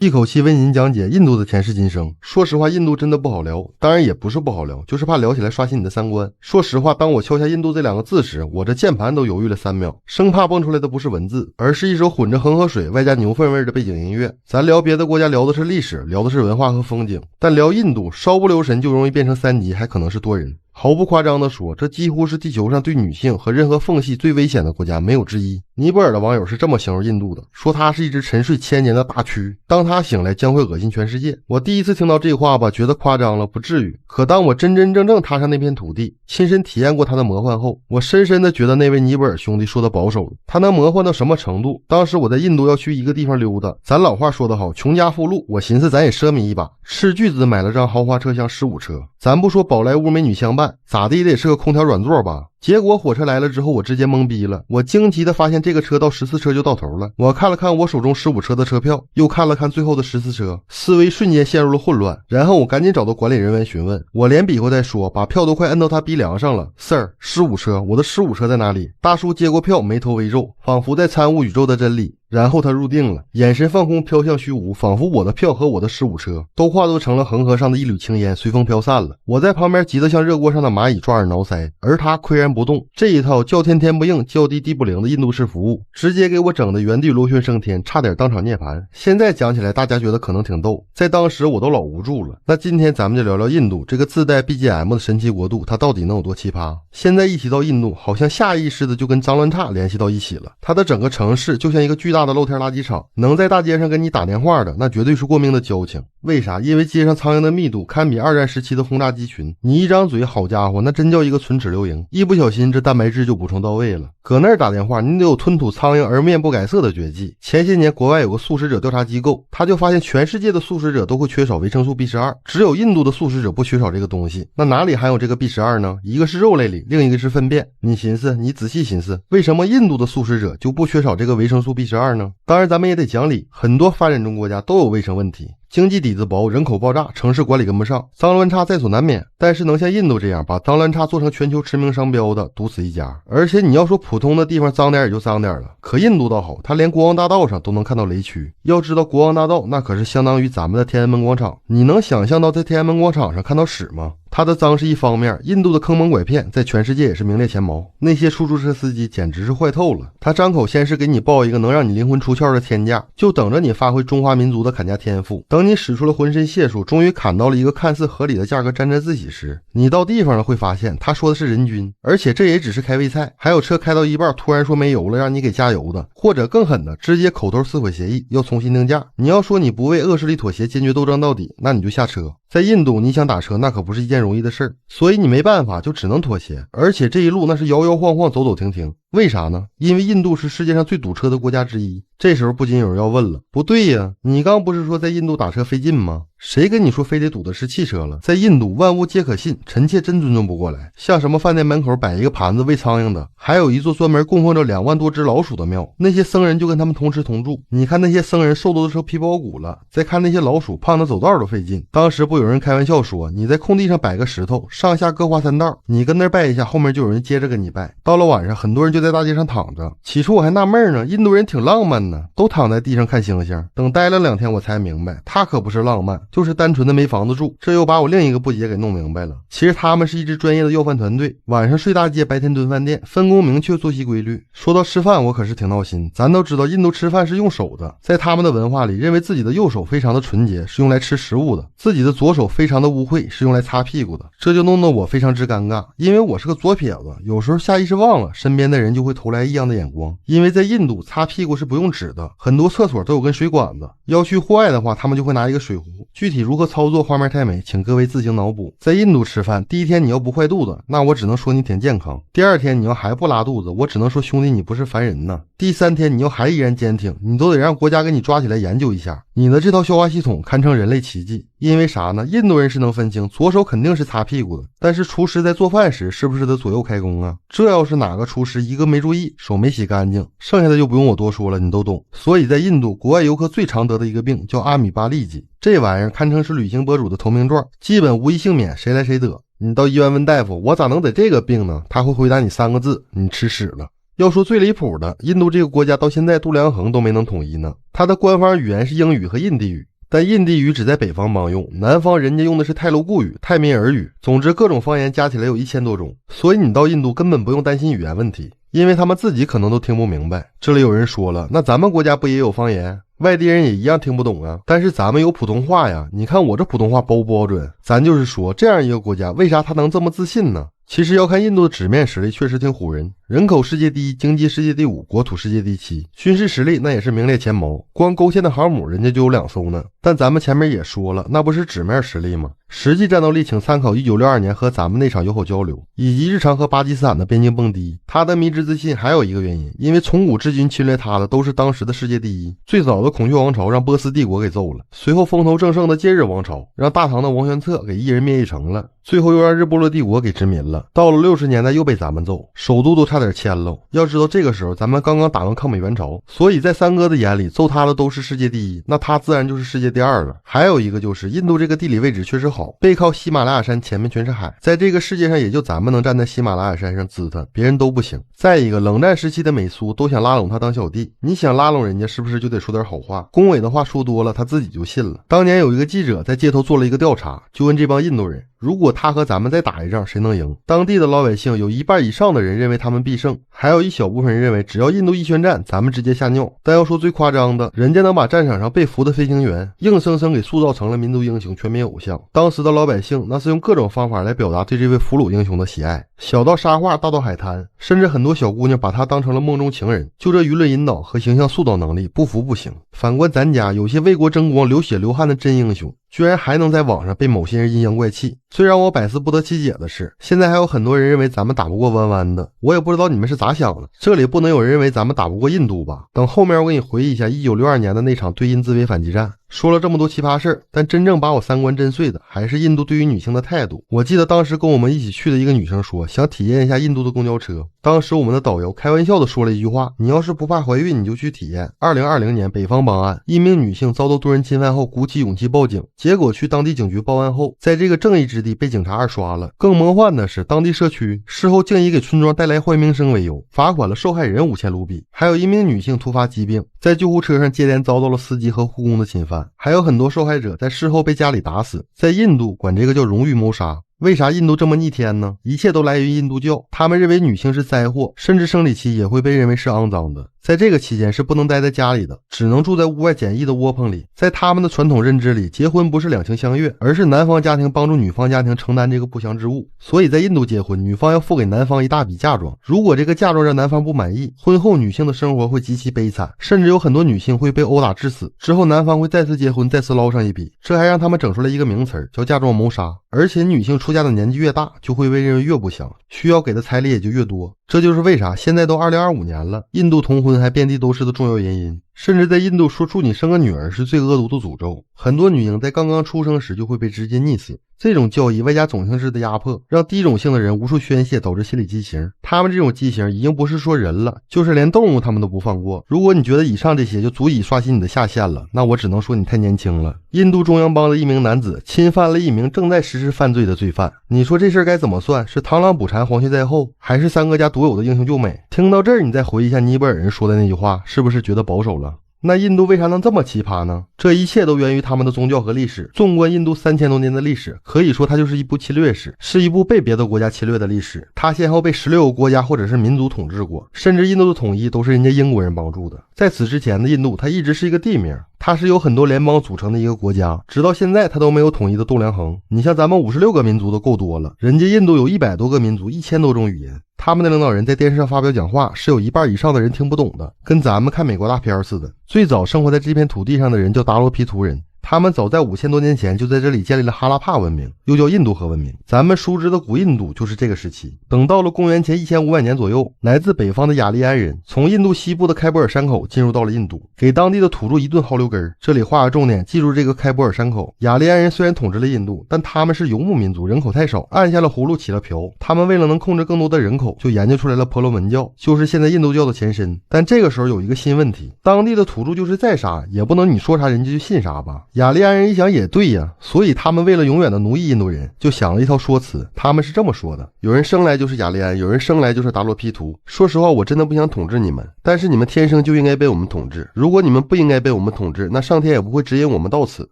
一口气为您讲解印度的前世今生。说实话，印度真的不好聊，当然也不是不好聊，就是怕聊起来刷新你的三观。说实话，当我敲下印度这两个字时，我这键盘都犹豫了3秒，生怕蹦出来的不是文字，而是一首混着恒河水外加牛粪味的背景音乐。咱聊别的国家聊的是历史，聊的是文化和风景，但聊印度稍不留神就容易变成3级，还可能是多人。毫不夸张地说，这几乎是地球上对女性和任何缝隙最危险的国家，没有之一。尼泊尔的网友是这么形容印度的，说它是一只沉睡1000年的大蛆，当它醒来将会恶心全世界。我第一次听到这话吧，觉得夸张了，不至于。可当我真真正正踏上那片土地，亲身体验过它的魔幻后，我深深地觉得那位尼泊尔兄弟说的保守了。他能魔幻到什么程度？当时我在印度要去一个地方溜达，咱老话说得好，穷家富路，我寻思咱也奢靡一把，斥巨资买了张豪华车厢15车。咱不说宝莱坞美女相伴，咋地的也是个空调软座吧。结果火车来了之后，我直接懵逼了。我惊奇的发现这个车到14车就到头了。我看了看我手中15车的车票，又看了看最后的14车，思维瞬间陷入了混乱。然后我赶紧找到管理人员询问，我连比划带说，把票都快摁到他鼻梁上了。Sir，15车，我的15车在哪里？大叔接过票，眉头微皱，仿佛在参悟宇宙的真理。然后他入定了，眼神放空，飘向虚无，仿佛我的票和我的15车都化作成了恒河上的一缕青烟，随风飘散了。我在旁边急得像热锅上的蚂蚁，抓耳挠腮，而他岿然不动。这一套叫天天不应，叫地地不灵的印度式服务，直接给我整的原地螺旋升天，差点当场涅槃。现在讲起来大家觉得可能挺逗，在当时我都老无助了。那今天咱们就聊聊印度这个自带 BGM 的神奇国度，它到底能有多奇葩？现在一提到印度，好像下意识的就跟脏乱差联系到一起了。它的整个城市就像一个巨大的露天垃圾场，能在大街上跟你打电话的，那绝对是过命的交情。为啥？因为街上苍蝇的密度堪比2战时期的轰炸机群，你一张嘴，好家伙，那真叫一个唇齿留营，一不小心这蛋白质就补充到位了。搁那儿打电话，你得有吞吐苍蝇而面不改色的绝技。前些年国外有个素食者调查机构，他就发现全世界的素食者都会缺少维生素 B12， 只有印度的素食者不缺少这个东西。那哪里含有这个 B12 呢？一个是肉类里，另一个是粪便。你寻思，你仔细寻思，为什么印度的素食者就不缺少这个维生素 B12 呢？当然咱们也得讲理，很多发展中国家都有卫生问题，经济底子薄，人口爆炸，城市管理跟不上，脏乱差在所难免。但是能像印度这样把脏乱差做成全球驰名商标的，独此一家。而且你要说普通的地方脏点也就脏点了，可印度倒好，它连国王大道上都能看到雷区。要知道国王大道那可是相当于咱们的天安门广场，你能想象到在天安门广场上看到屎吗？它的脏是一方面，印度的坑蒙拐骗在全世界也是名列前茅，那些出租车司机简直是坏透了。他张口先是给你报一个能让你灵魂出窍的天价，就等着你发挥中华民族的砍价天赋。等你使出了浑身解数，终于砍到了一个看似合理的价格沾沾自喜时，你到地方了会发现他说的是人均，而且这也只是开胃菜，还有车开到一半突然说没油了让你给加油的，或者更狠的直接口头撕毁协议要重新定价。你要说你不为恶势力妥协，坚决斗争到底，那你就下车。在印度你想打车那可不是一件容易的事儿，所以你没办法就只能妥协，而且这一路那是摇摇晃晃走走停停。为啥呢？因为印度是世界上最堵车的国家之一。这时候不禁有人要问了，不对呀，你刚不是说在印度打车费劲吗？谁跟你说非得堵的是汽车了？在印度万物皆可信，臣妾真尊重不过来。像什么饭店门口摆一个盘子喂苍蝇的，还有一座专门供奉着2万多只老鼠的庙，那些僧人就跟他们同吃同住。你看那些僧人瘦都成皮包骨了，再看那些老鼠胖的走道都费劲。当时不有人开玩笑说，你在空地上摆个石头，上下各划3道，你跟那儿拜一下，后面就有人接着跟你拜。到了晚上，很多人就在大街上躺着。起初我还纳闷呢，印度人挺浪漫呢，都躺在地上看星星。等待了2天我才明白，他可不是浪漫，就是单纯的没房子住。这又把我另一个不解给弄明白了，其实他们是一支专业的要饭团队，晚上睡大街，白天蹲饭店，分工明确，作息规律。说到吃饭我可是挺闹心，咱都知道印度吃饭是用手的，在他们的文化里认为自己的右手非常的纯洁，是用来吃食物的，自己的左手非常的污秽，是用来擦屁股的。这就弄得我非常之尴尬，因为我是个左撇子，有时候下意识忘了，身边的人就会投来异样的眼光。因为在印度擦屁股是不用纸的，很多厕所都有根水管子，要去户外的话他们就会拿一个水壶，具体如何操作画面太美，请各位自行脑补。在印度吃饭，第一天你要不坏肚子，那我只能说你挺健康；第2天你要还不拉肚子，我只能说兄弟你不是凡人呢；第3天你要还依然坚挺，你都得让国家给你抓起来研究一下，你的这套消化系统堪称人类奇迹。因为啥呢？印度人是能分清左手肯定是擦屁股的，但是厨师在做饭时是不是得左右开弓啊？这要是哪个厨师一个没注意，手没洗干净，剩下的就不用我多说了，你都懂。所以在印度，国外游客最常得的一个病叫阿米巴痢疾，这玩意儿堪称是旅行博主的投名状，基本无一幸免，谁来谁得。你到医院问大夫，我咋能得这个病呢？他会回答你3个字，你吃屎了。要说最离谱的，印度这个国家到现在度量衡都没能统一呢，它的官方语言是英语和印地语。但印地语只在北方邦用，南方人家用的是泰卢固语、泰米尔语，总之各种方言加起来有1000多种，所以你到印度根本不用担心语言问题，因为他们自己可能都听不明白。这里有人说了，那咱们国家不也有方言？外地人也一样听不懂啊，但是咱们有普通话呀，你看我这普通话包不标准？咱就是说，这样一个国家，为啥他能这么自信呢？其实要看印度的纸面实力确实挺唬人，人口世界第1，经济世界第5，国土世界第7，军事实力那也是名列前茅，光勾践的航母人家就有2艘呢。但咱们前面也说了，那不是纸面实力吗？实际战斗力请参考1962年和咱们那场友好交流，以及日常和巴基斯坦的边境蹦迪。他的迷之自信还有一个原因，因为从古至今侵略他的都是当时的世界第1。最早的孔雀王朝让波斯帝国给揍了，随后风头正盛的戒日王朝让大唐的王玄策给一人灭一城了，最后又让日不落帝国给殖民了。到了60年代又被咱们揍，首都都差点迁了。要知道这个时候咱们刚刚打完抗美援朝，所以在三哥的眼里揍他的都是世界第1，那他自然就是世界第2了。还有一个就是印度这个地理位置确实好，背靠喜马拉雅山，前面全是海，在这个世界上也就咱们能站在喜马拉雅山上滋他，别人都不行。再一个，冷战时期的美苏都想拉拢他当小弟，你想拉拢人家是不是就得说点好话？恭维的话说多了他自己就信了。当年有一个记者在街头做了一个调查，就问这帮印度人，如果他和咱们再打一仗谁能赢？当地的老百姓有1半以上的人认为他们必胜，还有一小部分人认为只要印度一宣战咱们直接吓尿。但要说最夸张的，人家能把战场上被俘的飞行员硬生生给塑造成了民族英雄、全民偶像。当时的老百姓那是用各种方法来表达对这位俘虏英雄的喜爱，小到沙画，大到海滩，甚至很多小姑娘把他当成了梦中情人。就这舆论引导和形象塑造能力，不服不行。反观咱家有些为国争光、流血流汗的真英雄，居然还能在网上被某些人阴阳怪气。最让我百思不得其解的是，现在还有很多人认为咱们打不过弯弯的，我也不知道你们是咋想的。这里不能有人认为咱们打不过印度吧？等后面我给你回忆一下1962年的那场对印自卫反击战。说了这么多奇葩事儿，但真正把我三观震碎的还是印度对于女性的态度。我记得当时跟我们一起去的一个女生说，想体验一下印度的公交车。当时我们的导游开玩笑的说了一句话，你要是不怕怀孕你就去体验。2020年北方邦案，一名女性遭到多人侵犯后鼓起勇气报警，结果去当地警局报案后，在这个正义之地被警察二刷了。更梦幻的是，当地社区事后竟以给村庄带来坏名声为由，罚款了受害人5000卢比。还有一名女性突发疾病，在救护车上接连遭到了司机和护工的侵犯。还有很多受害者在事后被家里打死，在印度管这个叫荣誉谋杀。为啥印度这么逆天呢？一切都来源于印度教，他们认为女性是灾祸，甚至生理期也会被认为是肮脏的。在这个期间是不能待在家里的，只能住在屋外简易的窝棚里。在他们的传统认知里，结婚不是两情相悦，而是男方家庭帮助女方家庭承担这个不祥之物。所以在印度结婚，女方要付给男方一大笔嫁妆，如果这个嫁妆让男方不满意，婚后女性的生活会极其悲惨，甚至有很多女性会被殴打致死。之后男方会再次结婚，再次捞上一笔。这还让他们整出来一个名词叫嫁妆谋杀。而且女性出嫁的年纪越大，就会被认为越不祥，需要给的彩礼也就越多。这就是为啥现在都2025年了，印度同婚还遍地都是的重要原因。甚至在印度说祝你生个女儿是最恶毒的诅咒，很多女婴在刚刚出生时就会被直接溺死。这种教义外加种姓制的压迫，让低种姓的人无处宣泄，导致心理畸形。他们这种畸形已经不是说人了，就是连动物他们都不放过。如果你觉得以上这些就足以刷新你的下限了，那我只能说你太年轻了。印度中央邦的一名男子侵犯了一名正在实施犯罪的罪犯，你说这事儿该怎么算？是螳螂捕蝉，黄雀在后，还是三哥家独有的英雄救美？听到这儿，你再回忆一下尼泊尔人说的那句话，是不是觉得保守了？那印度为啥能这么奇葩呢？这一切都源于他们的宗教和历史。纵观印度3000多年的历史，可以说它就是一部侵略史，是一部被别的国家侵略的历史。它先后被16个国家或者是民族统治过，甚至印度的统一都是人家英国人帮助的。在此之前的印度，它一直是一个地名，它是由很多联邦组成的一个国家，直到现在它都没有统一的度量衡。你像咱们56个民族都够多了，人家印度有100多个民族，1000多种语言。他们的领导人在电视上发表讲话，是有1半以上的人听不懂的，跟咱们看美国大片似的。最早生活在这片土地上的人叫达罗毗荼人，他们早在5000多年前就在这里建立了哈拉帕文明，又叫印度河文明。咱们熟知的古印度就是这个时期。等到了公元前1500年左右，来自北方的雅利安人从印度西部的开伯尔山口进入到了印度，给当地的土著一顿好溜根儿。这里画个重点，记住这个开伯尔山口。雅利安人虽然统治了印度，但他们是游牧民族，人口太少，按下了葫芦起了瓢。他们为了能控制更多的人口，就研究出来了婆罗门教，就是现在印度教的前身。但这个时候有一个新问题，当地的土著就是再傻，也不能你说啥人家就信啥吧。雅利安人一想也对呀，所以他们为了永远的奴役印度人，就想了一套说辞。他们是这么说的：有人生来就是雅利安，有人生来就是达罗毗荼。说实话，我真的不想统治你们，但是你们天生就应该被我们统治。如果你们不应该被我们统治，那上天也不会指引我们到此。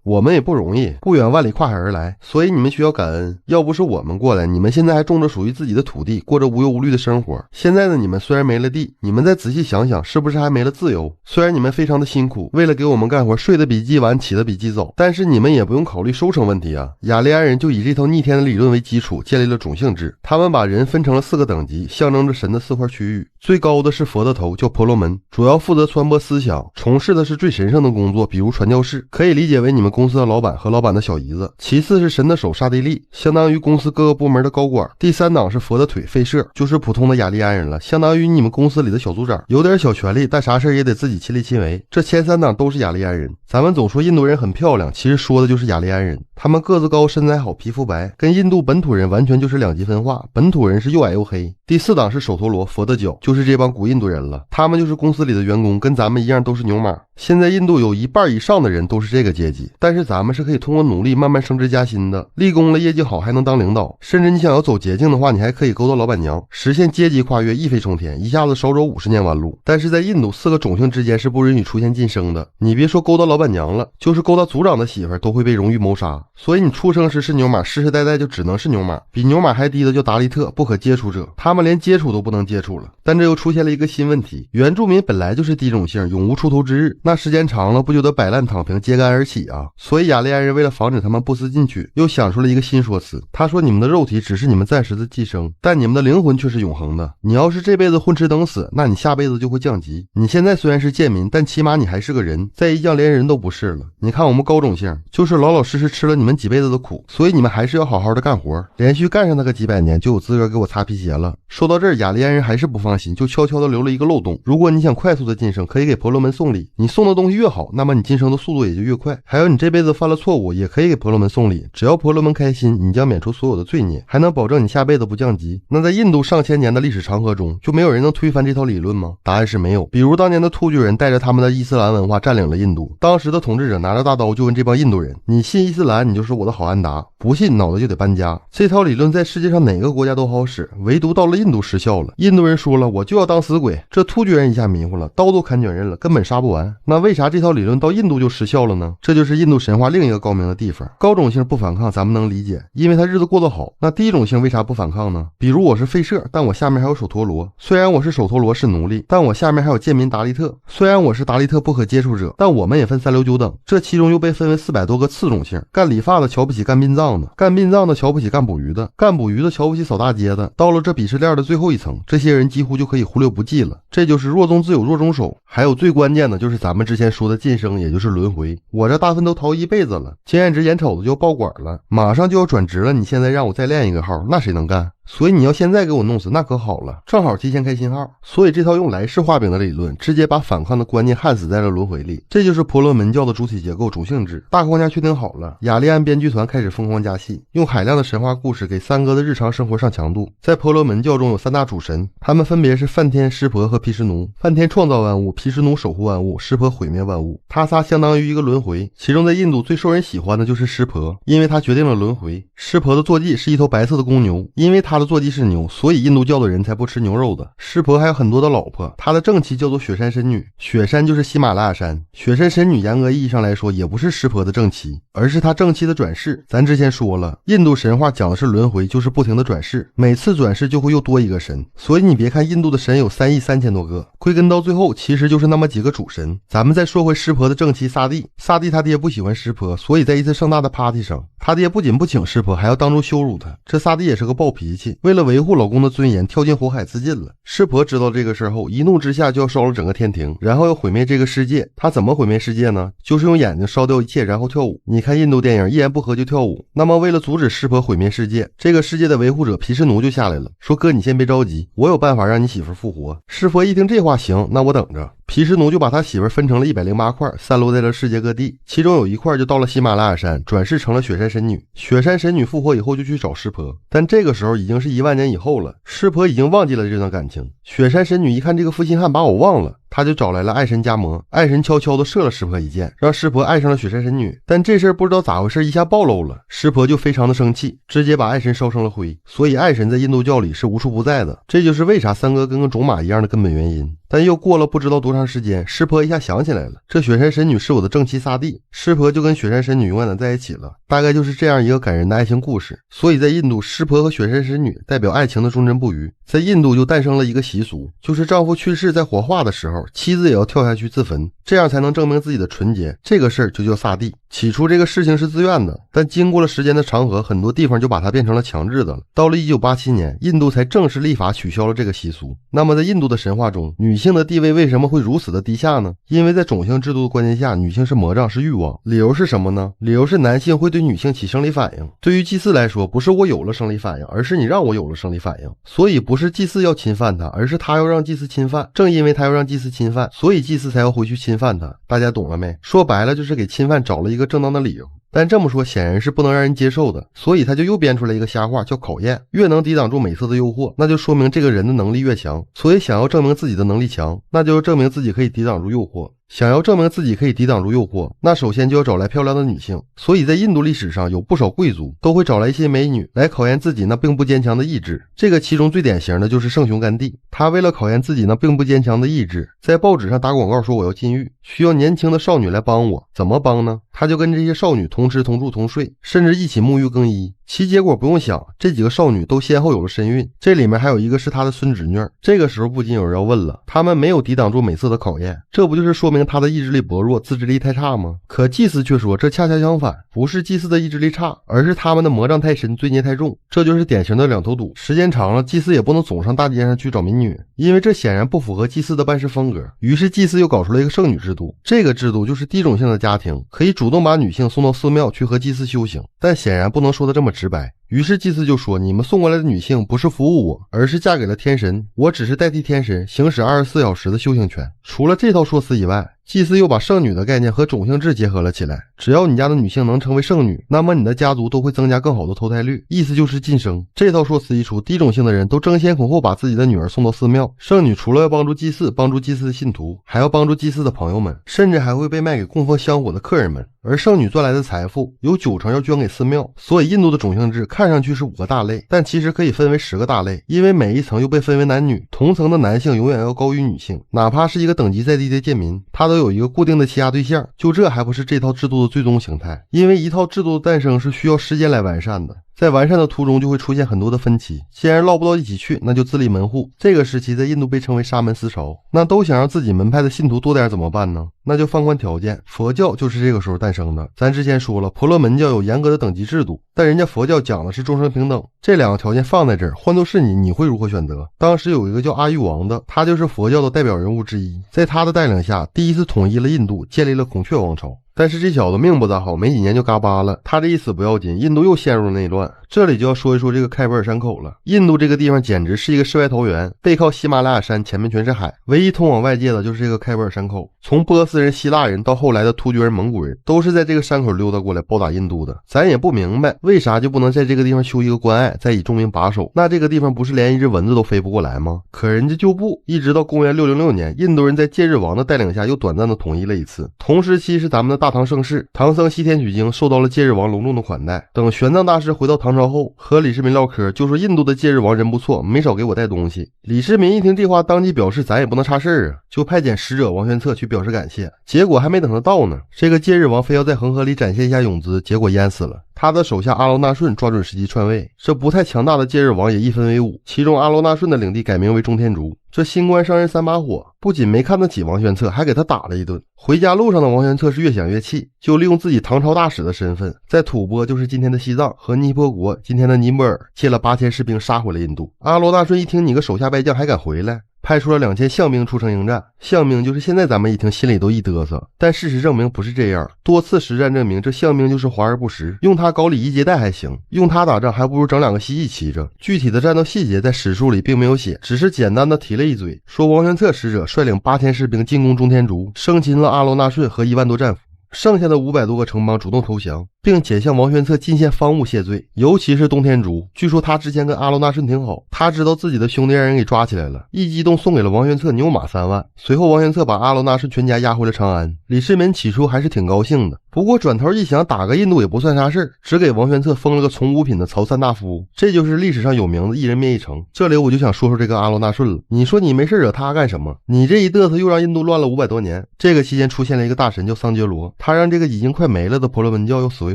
我们也不容易，不远万里跨海而来，所以你们需要感恩。要不是我们过来，你们现在还种着属于自己的土地，过着无忧无虑的生活。现在的你们虽然没了地，你们再仔细想想，是不是还没了自由？虽然你们非常的辛苦，为了给我们干活，睡得比鸡晚，起得比鸡早，但是你们也不用考虑收成问题啊。雅利安人就以这套逆天的理论为基础，建立了种姓制。他们把人分成了4个等级，象征着神的4块区域。最高的是佛的头，叫婆罗门，主要负责传播思想，从事的是最神圣的工作，比如传教士，可以理解为你们公司的老板和老板的小姨子。其次是神的手刹帝利，相当于公司各个部门的高管。第3档是佛的腿吠舍，就是普通的雅利安人了，相当于你们公司里的小组长，有点小权力，但啥事也得自己亲力亲为。这前3档都是雅利安人。咱们总说印度人很漂亮，其实说的就是雅利安人。他们个子高，身材好，皮肤白，跟印度本土人完全就是2极分化。本土人是又矮又黑。第4档是首陀罗，佛的脚，就是这帮古印度人了。他们就是公司里的员工，跟咱们一样都是牛马。现在印度有1半以上的人都是这个阶级，但是咱们是可以通过努力慢慢升职加薪的，立功了，业绩好还能当领导，甚至你想要走捷径的话，你还可以勾搭老板娘，实现阶级跨越，一飞冲天，一下子少走50年弯路。但是在印度4个种姓之间是不允许出现晋升的，你别说勾搭老板娘了，就是勾搭族长的媳妇都会被荣誉谋杀。所以你出生时是牛马，世世代代就只能是牛马。比牛马还低的叫达利特，不可接触者，他们连接触都不能接触了。但这又出现了一个新问题，原住民本来就是低种姓，永无出头之日，那时间长了不就得摆烂躺平，揭竿而起啊？所以雅利安人为了防止他们不思进取，又想出了一个新说辞。他说你们的肉体只是你们暂时的寄生，但你们的灵魂却是永恒的。你要是这辈子混吃等死，那你下辈子就会降级。你现在虽然是贱民，但起码你还是个人，再一降连人都不是了。你看我们高种姓，就是老老实实吃了你们几辈子的苦，所以你们还是要好好的干活，连续干上那个几百年，就有资格给我擦皮鞋了。说到这儿，雅利安人还是不放心，就悄悄的留了一个漏洞。如果你想快速的晋升，可以给婆罗门送礼，你送的东西越好，那么你晋升的速度也就越快。还有你这辈子犯了错误，也可以给婆罗门送礼，只要婆罗门开心，你将免除所有的罪孽，还能保证你下辈子不降级。那在印度上千年的历史长河中，就没有人能推翻这套理论吗？答案是没有。比如当年的突厥人带着他们的伊斯兰文化占领了印度，当时的统治者拿着大刀就问这帮印度人，你信伊斯兰你就是我的好安达，不信脑袋就得搬家。这套理论在世界上哪个国家都好使，唯独到了印度失效了。印度人说了，我就要当死鬼，这突厥人一下迷糊了，刀都砍卷刃了，根本杀不完。那为啥这套理论到印度就失效了呢？这就是印度神话另一个高明的地方。高种姓不反抗咱们能理解，因为他日子过得好。那低种姓为啥不反抗呢？比如我是吠舍，但我下面还有首陀罗，虽然我是首陀罗是奴隶，但我下面还有贱民达利特，虽然我是达利特不可接触者，但我们也分3流9等，这其中又被分为400多个次种姓。干理发的瞧不起干殡葬的，干殡葬的瞧不起干捕鱼的，干捕鱼的瞧不起扫大街的。到了这鄙视链的最后一层，这些人几乎就可以忽略不计了。这就是弱中自有弱中手。还有最关键的就是咱们之前说的晋升，也就是轮回。我这大粪都逃一辈子了，经验值眼瞅着就要爆管了，马上就要转职了，你现在让我再练一个号，那谁能干？所以你要现在给我弄死那可好了，正好提前开新号。所以这套用来世画饼的理论，直接把反抗的观念焊死在了轮回里。这就是婆罗门教的主体结构，种姓制。大框架确定好了，雅利安编剧团开始疯狂加戏，用海量的神话故事给三哥的日常生活上强度。在婆罗门教中有3大主神，他们分别是梵天、湿婆和毗湿奴。梵天创造万物，毗湿奴守护万物，湿婆毁灭万物。他仨相当于一个轮回。其中在印度最受人喜欢的就是湿婆，因为他决定了轮回。湿婆的坐骑是一头白色的公牛，因为他的坐骑是牛，所以印度教的人才不吃牛肉的。湿婆还有很多的老婆，他的正妻叫做雪山神女，雪山就是喜马拉雅山。雪山神女严格意义上来说也不是湿婆的正妻，而是他正妻的转世。咱之前说了，印度神话讲的是轮回，就是不停的转世，每次转世就会又多一个神。所以你别看印度的神有3亿3千多个，归根到最后其实就是那么几个主神。咱们再说回湿婆的正妻萨帝，萨帝他爹不喜欢湿婆，所以在一次盛大的 party 上，他爹不仅不请湿婆，还要当众羞辱他。这萨帝也是个暴脾气，为了维护老公的尊严，跳进火海自尽了。湿婆知道这个事后，一怒之下就要烧了整个天庭，然后要毁灭这个世界。他怎么毁灭世界呢？就是用眼睛烧掉一切，然后跳舞。你看印度电影，一言不合就跳舞。那么为了阻止湿婆毁灭世界，这个世界的维护者毗湿奴就下来了，说哥你先别着急，我有办法让你媳妇复活。湿婆一听这话，行，那我等着。毗湿奴就把他媳妇分成了108块，散落在了世界各地，其中有一块就到了喜马拉雅山，转世成了雪山神女。雪山神女复活以后就去找湿婆，但这个时候已经是1万年以后了，湿婆已经忘记了这段感情。雪山神女一看这个负心汉把我忘了，他就找来了爱神加摩，爱神悄悄地射了湿婆一箭，让湿婆爱上了雪山神女。但这事儿不知道咋回事，一下暴露了，湿婆就非常的生气，直接把爱神烧成了灰。所以爱神在印度教里是无处不在的，这就是为啥三哥跟个种马一样的根本原因。但又过了不知道多长时间，湿婆一下想起来了，这雪山神女是我的正妻萨蒂，湿婆就跟雪山神女永远的在一起了。大概就是这样一个感人的爱情故事。所以在印度，湿婆和雪山神女代表爱情的忠贞不渝。在印度就诞生了一个习俗，就是丈夫去世在火化的时候，妻子也要跳下去自焚，这样才能证明自己的纯洁。这个事儿就叫萨蒂。起初这个事情是自愿的，但经过了时间的长河，很多地方就把它变成了强制的了。到了1987年，印度才正式立法取消了这个习俗。那么在印度的神话中，女性的地位为什么会如此的低下呢？因为在种姓制度的观念下，女性是魔障，是欲望。理由是什么呢？理由是男性会对女性起生理反应。对于祭祀来说，不是我有了生理反应，而是你让我有了生理反应。所以不是祭祀要侵犯他，而是他要让祭祀侵犯。正因为他要让祭祀侵犯，所以祭祀才要回去侵犯他。大家懂了没？说白了就是给侵犯找了一个正当的理由。但这么说显然是不能让人接受的，所以他就又编出来一个瞎话，叫考验。越能抵挡住美色的诱惑，那就说明这个人的能力越强。所以想要证明自己的能力强，那就证明自己可以抵挡住诱惑。想要证明自己可以抵挡住诱惑，那首先就要找来漂亮的女性。所以在印度历史上，有不少贵族都会找来一些美女来考验自己那并不坚强的意志。这个其中最典型的就是圣雄甘地，他为了考验自己那并不坚强的意志，在报纸上打广告说我要禁欲，需要年轻的少女来帮我。怎么帮呢？他就跟这些少女同吃同住同睡，甚至一起沐浴更衣。其结果不用想，这几个少女都先后有了身孕，这里面还有一个是他的孙侄女。这个时候不禁有人要问了，他们没有抵挡住美色的考验，这不就是说明他的意志力薄弱，自制力太差吗？可祭司却说这恰恰相反，不是祭司的意志力差，而是他们的魔障太深，罪孽太重。这就是典型的两头堵。时间长了，祭司也不能总上大街上去找民女，因为这显然不符合祭司的办事风格。于是祭司又搞出了一个圣女制度，这个制度就是低种姓的家庭可以主动把女性送到寺庙去和祭司修行，但显然不能说的这么直白。于是祭司就说，你们送过来的女性不是服务我，而是嫁给了天神，我只是代替天神行使24小时的修行权。除了这套说辞以外，祭司又把圣女的概念和种姓制结合了起来。只要你家的女性能成为圣女，那么你的家族都会增加更好的投胎率，意思就是晋升。这套说辞一出，低种姓的人都争先恐后把自己的女儿送到寺庙。圣女除了要帮助祭祀，帮助祭祀的信徒，还要帮助祭祀的朋友们，甚至还会被卖给供奉香火的客人们。而圣女赚来的财富有90%要捐给寺庙。所以印度的种姓制看上去是5个大类，但其实可以分为10个大类，因为每一层又被分为男女，同层的男性永远要高于女性，哪怕是一个等级再低的贱民，他都有一个固定的欺压对象。就这还不是这套制度的最终形态，因为一套制度的诞生是需要时间来完善的，在完善的途中就会出现很多的分歧，既然唠不到一起去，那就自立门户。这个时期在印度被称为沙门思潮。那都想让自己门派的信徒多点怎么办呢？那就放宽条件。佛教就是这个时候诞生的。咱之前说了，婆罗门教有严格的等级制度，但人家佛教讲的是众生平等。这两个条件放在这儿，换作是你会如何选择？当时有一个叫阿育王的，他就是佛教的代表人物之一，在他的带领下，第一次统一了印度，建立了孔雀王朝。但是这小子命不咋好，没几年就嘎巴了。他这一死不要紧，印度又陷入了内乱。这里就要说一说这个开伯尔山口了。印度这个地方简直是一个世外桃源，背靠喜马拉雅山，前面全是海，唯一通往外界的就是这个开伯尔山口。从波斯人、希腊人到后来的突厥人、蒙古人，都是在这个山口溜达过来包打印度的。咱也不明白为啥就不能在这个地方修一个关隘，再以重兵把守。那这个地方不是连一只蚊子都飞不过来吗？可人家就不，一直到公元606年，印度人在戒日王的带领下又短暂的统一了一次。同时期是咱们的大唐盛世，唐僧西天取经受到了戒日王隆重的款待。等玄奘大师回到唐朝后，和李世民唠嗑，就说印度的戒日王人不错，没少给我带东西。李世民一听这话，当即表示咱也不能差事儿啊，就派遣使者王玄策去表示感谢。结果还没等他到呢，这个戒日王非要在恒河里展现一下泳姿，结果淹死了。他的手下阿罗那顺抓准时机篡位，这不太强大的戒日王也一分为5，其中阿罗那顺的领地改名为中天竺。这新官上任3把火，不仅没看得起王玄策，还给他打了一顿。回家路上的王玄策是越想越气，就利用自己唐朝大使的身份，在吐蕃，就是今天的西藏，和尼泊国今天的尼泊尔借了8000士兵杀回了印度。阿罗那顺一听你个手下败将还敢回来，派出了2000象兵出城迎战。象兵就是现在咱们一听心里都一嘚瑟，但事实证明不是这样。多次实战证明，这象兵就是华而不实，用它搞礼仪接待还行，用它打仗还不如整2个蜥蜴骑着。具体的战斗细节在史书里并没有写，只是简单的提了一嘴，说王玄策使者率领8000士兵进攻中天竺，生擒了阿罗那顺和1万多战俘。剩下的500多个城邦主动投降，并且向王玄策进献赃物谢罪，尤其是东天竺，据说他之前跟阿罗那顺挺好，他知道自己的兄弟让人给抓起来了，一激动送给了王玄策牛马3万。随后王玄策把阿罗那顺全家押回了长安。李世民起初还是挺高兴的，不过转头一想，打个印度也不算啥事儿，只给王玄策封了个从五品的曹参大夫。这就是历史上有名的一人灭一城。这里我就想说说这个阿罗那顺了，你说你没事惹他干什么？你这一嘚瑟又让印度乱了500多年。这个期间出现了一个大神叫桑觉罗，他让这个已经快没了的婆罗门教又死灰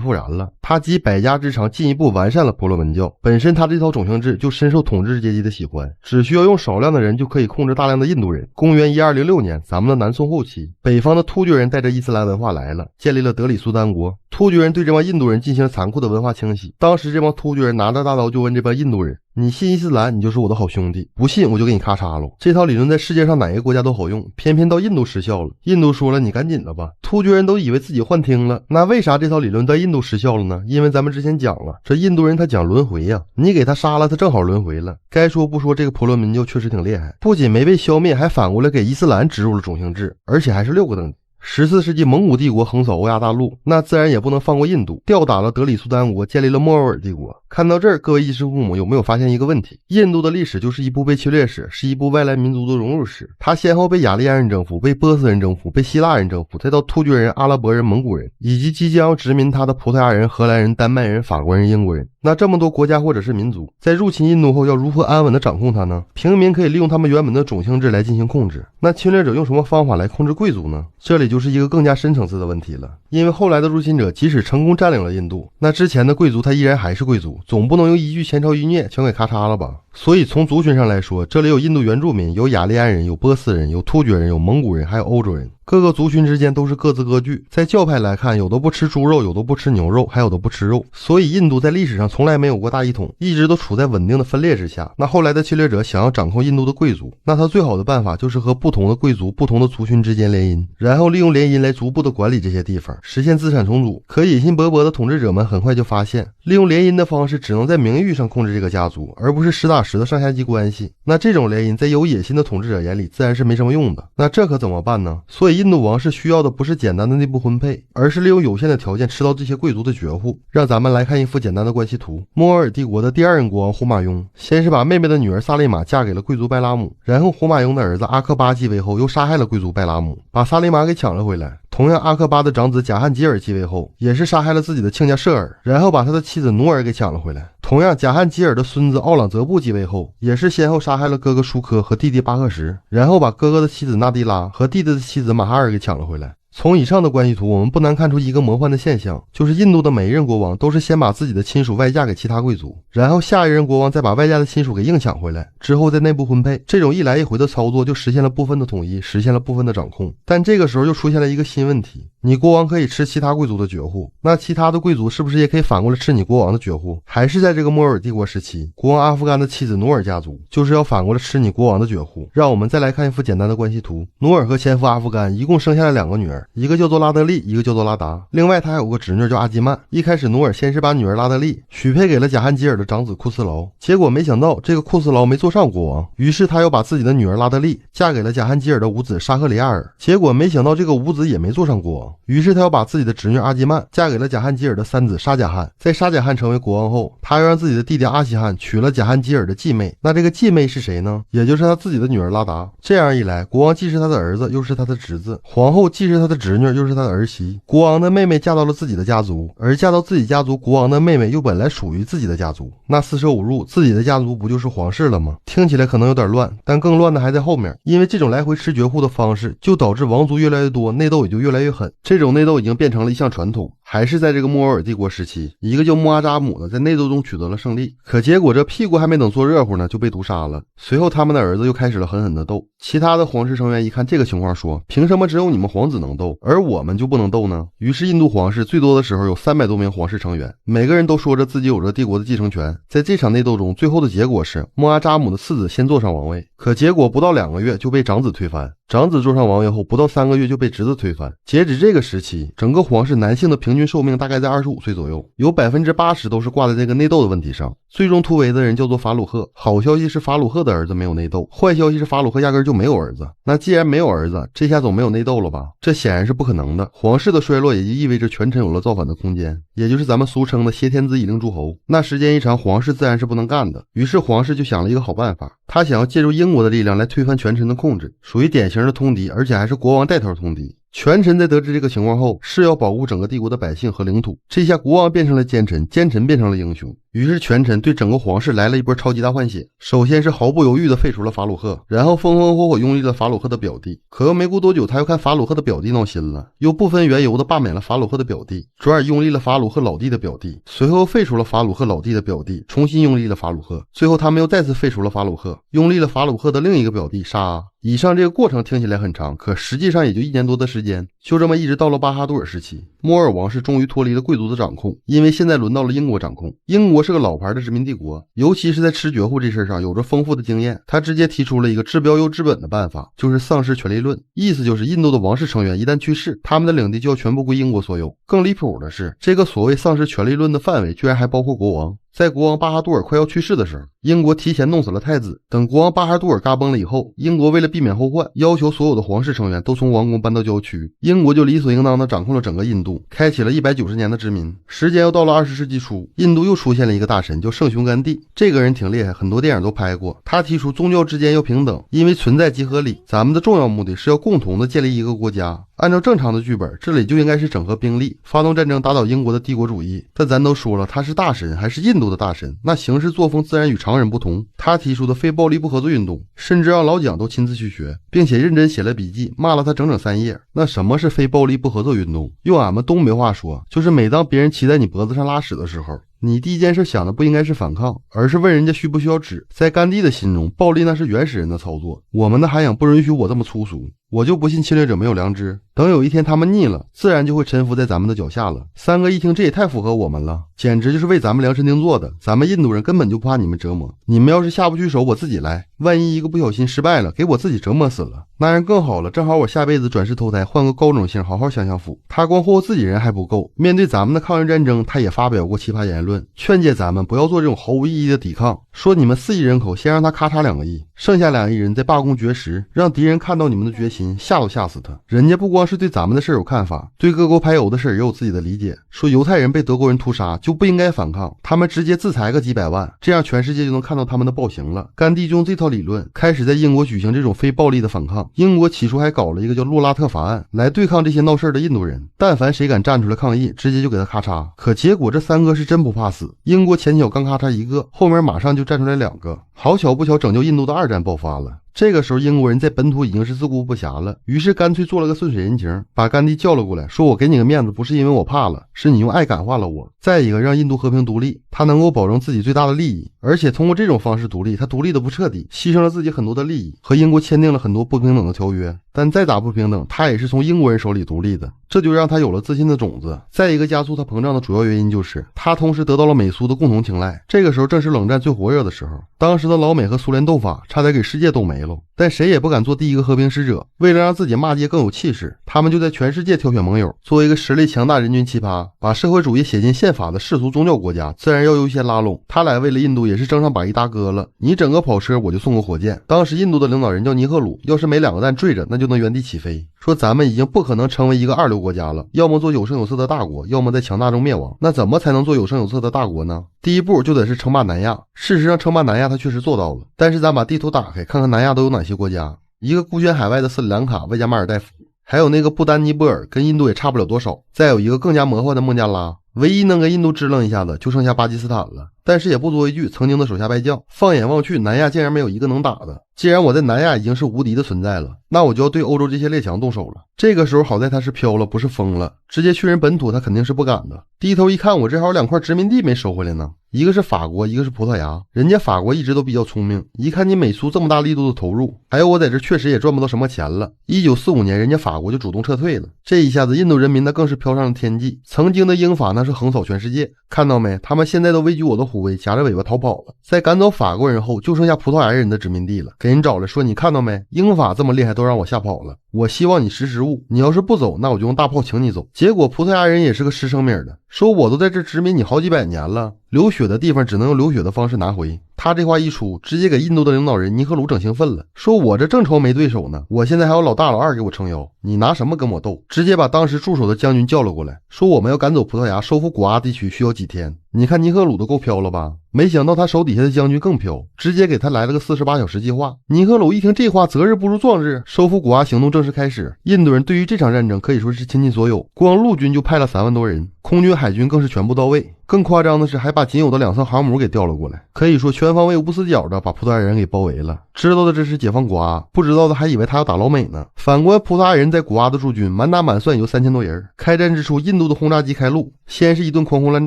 复燃了，他集百家之长，进一步完善了婆罗门教。本身他这套种姓制就深受统治阶级的喜欢，只需要用少量的人就可以控制大量的印度人。公元1206年，咱们的南宋后期，北方的突厥人带着伊斯兰文化来了，建立了德里苏丹国。突厥人对这帮印度人进行了残酷的文化清洗。当时这帮突厥人拿着大刀就问这帮印度人，你信伊斯兰你就是我的好兄弟，不信我就给你咔嚓喽。这套理论在世界上哪个国家都好用，偏偏到印度失效了。印度说了，你赶紧的吧。突厥人都以为自己幻听了，那为啥这套理论在印度失效了呢？因为咱们之前讲了，这印度人他讲轮回呀，你给他杀了，他正好轮回了。该说不说，这个婆罗门教确实挺厉害，不仅没被消灭，还反过来给伊斯兰植入了种姓制，而且还是6个等级。14世纪蒙古帝国横扫欧亚大陆，那自然也不能放过印度，吊打了德里苏丹国，建立了莫卧儿帝国。看到这儿，各位衣食父母有没有发现一个问题？印度的历史就是一部被侵略史，是一部外来民族的融入史。它先后被雅利安人征服，被波斯人征服，被希腊人征服，再到突厥人、阿拉伯人、蒙古人，以及即将要殖民它的葡萄牙人、荷兰人、丹麦人、法国人、英国人。那这么多国家或者是民族，在入侵印度后要如何安稳的掌控它呢？平民可以利用他们原本的种姓制来进行控制，那侵略者用什么方法来控制贵族呢？这里就是一个更加深层次的问题了。因为后来的入侵者即使成功占领了印度，那之前的贵族他依然还是贵族，总不能用一句前朝余孽全给咔嚓了吧。所以从族群上来说，这里有印度原住民，有雅利安人，有波斯人，有突厥人，有蒙古人，还有欧洲人。各个族群之间都是各自各据。在教派来看，有的不吃猪肉，有的不吃牛肉，还有的不吃肉。所以印度在历史上从来没有过大一统，一直都处在稳定的分裂之下。那后来的侵略者想要掌控印度的贵族，那他最好的办法就是和不同的贵族、不同的族群之间联姻，然后利用联姻来逐步的管理这些地方，实现资产重组。可野心勃勃的统治者们很快就发现，利用联姻的方式只能在名誉上控制这个家族，而不是实打实的上下级关系。那这种联姻在有野心的统治者眼里自然是没什么用的。那这可怎么办呢？所以印度王室需要的不是简单的内部婚配，而是利用有限的条件吃到这些贵族的绝户。让咱们来看一幅简单的关系图。莫卧儿帝国的第2任国王胡马雍，先是把妹妹的女儿萨利玛嫁给了贵族拜拉姆，然后胡马雍的儿子阿克巴继位后又杀害了贵族拜拉姆，把萨利玛给抢了回来。同样，阿克巴的长子贾汉吉尔继位后，也是杀害了自己的亲家舍尔，然后把他的妻子努尔给抢了回来。同样，贾汉吉尔的孙子奥朗泽布继位后，也是先后杀害了哥哥舒科和弟弟巴克什，然后把哥哥的妻子纳迪拉和弟弟的妻子马哈尔给抢了回来。从以上的关系图，我们不难看出一个魔幻的现象，就是印度的每一任国王都是先把自己的亲属外嫁给其他贵族，然后下一任国王再把外嫁的亲属给硬抢回来，之后再内部婚配。这种一来一回的操作就实现了部分的统一，实现了部分的掌控。但这个时候又出现了一个新问题，你国王可以吃其他贵族的绝户，那其他的贵族是不是也可以反过来吃你国王的绝户？还是在这个莫卧儿帝国时期，国王阿夫干的妻子努尔家族就是要反过来吃你国王的绝户。让我们再来看一幅简单的关系图。努尔和前夫阿夫干一共生下了2个女儿，一个叫做拉德利，一个叫做拉达。另外他还有个侄女叫阿基曼。一开始努尔先是把女儿拉德利许配给了贾汉吉尔的长子库斯劳，结果没想到这个库斯劳没做上国王，于是他又把自己的女儿拉德利嫁给了贾汉吉尔的五子沙赫里亚尔，结果没想到这个五子也没做上国王，于是他又把自己的侄女阿基曼嫁给了贾汉吉尔的3子沙贾汗。在沙贾汗成为国王后，他又让自己的弟弟阿希汗娶了贾汉吉尔的继妹。那这个继妹是谁呢？也就是他自己的女儿拉达。这样一来，国王既是他的儿子，又是他的侄子；皇后既是他的侄女，又是他的儿媳。国王的妹妹嫁到了自己的家族，而嫁到自己家族，国王的妹妹又本来属于自己的家族，那四舍五入，自己的家族不就是皇室了吗？听起来可能有点乱，但更乱的还在后面。因为这种来回吃绝户的方式，就导致王族越来越多，内斗也就越来越狠。这种内斗已经变成了一项传统。还是在这个莫卧儿帝国时期，一个叫穆阿扎姆的在内斗中取得了胜利，可结果这屁股还没等坐热乎呢，就被毒杀了。随后他们的儿子又开始了狠狠的斗。其他的皇室成员一看这个情况，说凭什么只有你们皇子能斗，而我们就不能斗呢？于是印度皇室最多的时候有300多名皇室成员，每个人都说着自己有着帝国的继承权。在这场内斗中，最后的结果是穆阿扎姆的次子先坐上王位，可结果不到2个月就被长子推翻，长子坐上王位后不到3个月就被侄子推翻。截止这个时期，整个皇室男性的平均寿命大概在25岁左右，有80%都是挂在这个内斗的问题上。最终突围的人叫做法鲁赫。好消息是法鲁赫的儿子没有内斗，坏消息是法鲁赫压根就没有儿子。那既然没有儿子，这下总没有内斗了吧？这显然是不可能的。皇室的衰落也就意味着权臣有了造反的空间，也就是咱们俗称的挟天子以令诸侯。那时间一长，皇室自然是不能干的。于是皇室就想了一个好办法，他想要借助英国的力量来推翻权臣的控制，属于典型的通敌，而且还是国王带头通敌。权臣在得知这个情况后，是要保护整个帝国的百姓和领土，这下国王变成了奸臣，奸臣变成了英雄。于是权臣对整个皇室来了一波超级大换血，首先是毫不犹豫地废除了法鲁赫，然后风风火火拥立了法鲁赫的表弟。可又没过多久，他又看法鲁赫的表弟闹心了，又不分缘由地罢免了法鲁赫的表弟，转而拥立了法鲁赫老弟的表弟，随后废除了法鲁赫老弟的表弟，重新拥立了法鲁赫，最后他们又再次废除了法鲁赫，拥立了法鲁赫的另一个表弟沙阿。以上这个过程听起来很长，可实际上也就1年多的时间，就这么一直到了巴哈杜尔时期，摩尔王室终于脱离了贵族的掌控，因为现在轮到了英国掌控。英国是个老牌的殖民帝国，尤其是在吃绝户这事上有着丰富的经验。他直接提出了一个治标又治本的办法，就是丧失权力论。意思就是印度的王室成员一旦去世，他们的领地就要全部归英国所有。更离谱的是，这个所谓丧失权力论的范围居然还包括国王。在国王巴哈杜尔快要去世的时候，英国提前弄死了太子。等国王巴哈杜尔嘎崩了以后，英国为了避免后患，要求所有的皇室成员都从王宫搬到郊区，英国就理所应当的掌控了整个印度，开启了190年的殖民。时间又到了20世纪初，印度又出现了一个大神，叫圣雄甘地。这个人挺厉害，很多电影都拍过。他提出宗教之间要平等，因为存在即合理，咱们的重要目的是要共同的建立一个国家。按照正常的剧本，这里就应该是整合兵力，发动战争，打倒英国的帝国主义。但咱都说了，他是大神，还是印度的大神，那行事作风自然与常人不同。他提出的非暴力不合作运动，甚至让老蒋都亲自去学，并且认真写了笔记，骂了他整整3页。那什么是非暴力不合作运动？用俺们东北话说，就是每当别人骑在你脖子上拉屎的时候，你第一件事想的不应该是反抗，而是问人家需不需要纸。在甘地的心中，暴力那是原始人的操作，我们的涵养不允许我这么粗俗。我就不信侵略者没有良知，等有一天他们腻了，自然就会臣服在咱们的脚下了。三哥一听，这也太符合我们了，简直就是为咱们量身定做的。咱们印度人根本就不怕你们折磨，你们要是下不去手，我自己来。万一一个不小心失败了，给我自己折磨死了，那样更好了，正好我下辈子转世投胎，换个高种姓，好好享享福。他光祸自己人还不够，面对咱们的抗日战争，他也发表过奇葩言论，劝诫咱们不要做这种毫无意义的抵抗，说你们4亿人口，先让他咔嚓2个亿，剩下2亿人在罢工绝食，让敌人看到你们的决心，吓都吓死他。人家不光是对咱们的事有看法，对各国排犹的事也有自己的理解，说犹太人被德国人屠杀就不应该反抗，他们直接制裁个几百万，这样全世界就能看到他们的暴行了。甘地就用这套理论开始在英国举行这种非暴力的反抗。英国起初还搞了一个叫洛拉特法案来对抗这些闹事的印度人，但凡谁敢站出来抗议，直接就给他咔嚓。可结果这3哥是真不怕死，英国前脚刚咔嚓1个，后面马上就站出来2个。好巧不巧，拯救印度的2战爆发了。这个时候英国人在本土已经是自顾不暇了，于是干脆做了个顺水人情，把甘地叫了过来，说我给你个面子，不是因为我怕了，是你用爱感化了我。再一个，让印度和平独立，他能够保证自己最大的利益，而且通过这种方式独立，他独立的不彻底，牺牲了自己很多的利益，和英国签订了很多不平等的条约。但再咋不平等，他也是从英国人手里独立的，这就让他有了自信的种子。再一个加速他膨胀的主要原因就是他同时得到了美苏的共同青睐。这个时候正是冷战最火热的时候，当时的老美和苏联斗法，差点给世界斗没了，但谁也不敢做第一个和平使者。为了让自己骂街更有气势，他们就在全世界挑选盟友，作为一个实力强大、人均奇葩，把社会主义写进宪法的世俗宗教国家自然要优先拉拢。他俩为了印度也是争上把一大哥了，你整个跑车我就送个火箭。当时印度的领导人叫尼赫鲁，要是没2个蛋坠着，那就能原地起飞，说咱们已经不可能成为一个2流国家了，要么做有声有色的大国，要么在强大中灭亡。那怎么才能做有声有色的大国呢？第一步就得是称霸南亚。事实上称霸南亚他确实做到了，但是咱把地图打开看看南亚都有哪些国家，一个孤悬海外的斯里兰卡外加马尔代夫，还有那个不丹尼泊尔，跟印度也差不了多少，再有一个更加魔幻的孟加拉，唯一能跟印度支棱一下的就剩下巴基斯坦了。但是也不多一句，曾经的手下败将，放眼望去，南亚竟然没有一个能打的。既然我在南亚已经是无敌的存在了，那我就要对欧洲这些列强动手了。这个时候好在他是飘了，不是疯了，直接去人本土他肯定是不敢的。低头一看，我这还有2块殖民地没收回来呢，一个是法国，一个是葡萄牙。人家法国一直都比较聪明，一看你美苏这么大力度的投入，还有我在这确实也赚不到什么钱了。1945年人家法国就主动撤退了，这一下子印度人民那更是飘上了天际。曾经的英法那是横扫全世界，看到没？他们现在都畏惧我的虎威，夹着尾巴逃跑了。在赶走法国人后，就剩下葡萄牙人的殖民地了，给人找来说，你看到没？英法这么厉害都让我吓跑了。我希望你识时务，你要是不走，那我就用大炮请你走。结果葡萄牙人也是个识生米的，说我都在这殖民你好几百年了，流血的地方只能用流血的方式拿回。他这话一出，直接给印度的领导人尼赫鲁整兴奋了，说我这正愁没对手呢，我现在还有老大老二给我撑腰，你拿什么跟我斗？直接把当时驻守的将军叫了过来，说我们要赶走葡萄牙，收复古阿地区需要几天。你看尼赫鲁都够飘了吧？没想到他手底下的将军更飘，直接给他来了个48小时计划。尼赫鲁一听这话，择日不如撞日，收复古阿行动正式开始。印度人对于这场战争可以说是倾尽所有，光陆军就派了3万多人，空军海军更是全部到位。更夸张的是，还把仅有的2艘航母给调了过来，可以说全方位无死角的把葡萄牙人给包围了。知道的这是解放古阿，不知道的还以为他要打老美呢。反观葡萄牙人在古阿的驻军，满打满算有3000多人。开战之初，印度的轰炸机开路，先是一顿狂轰滥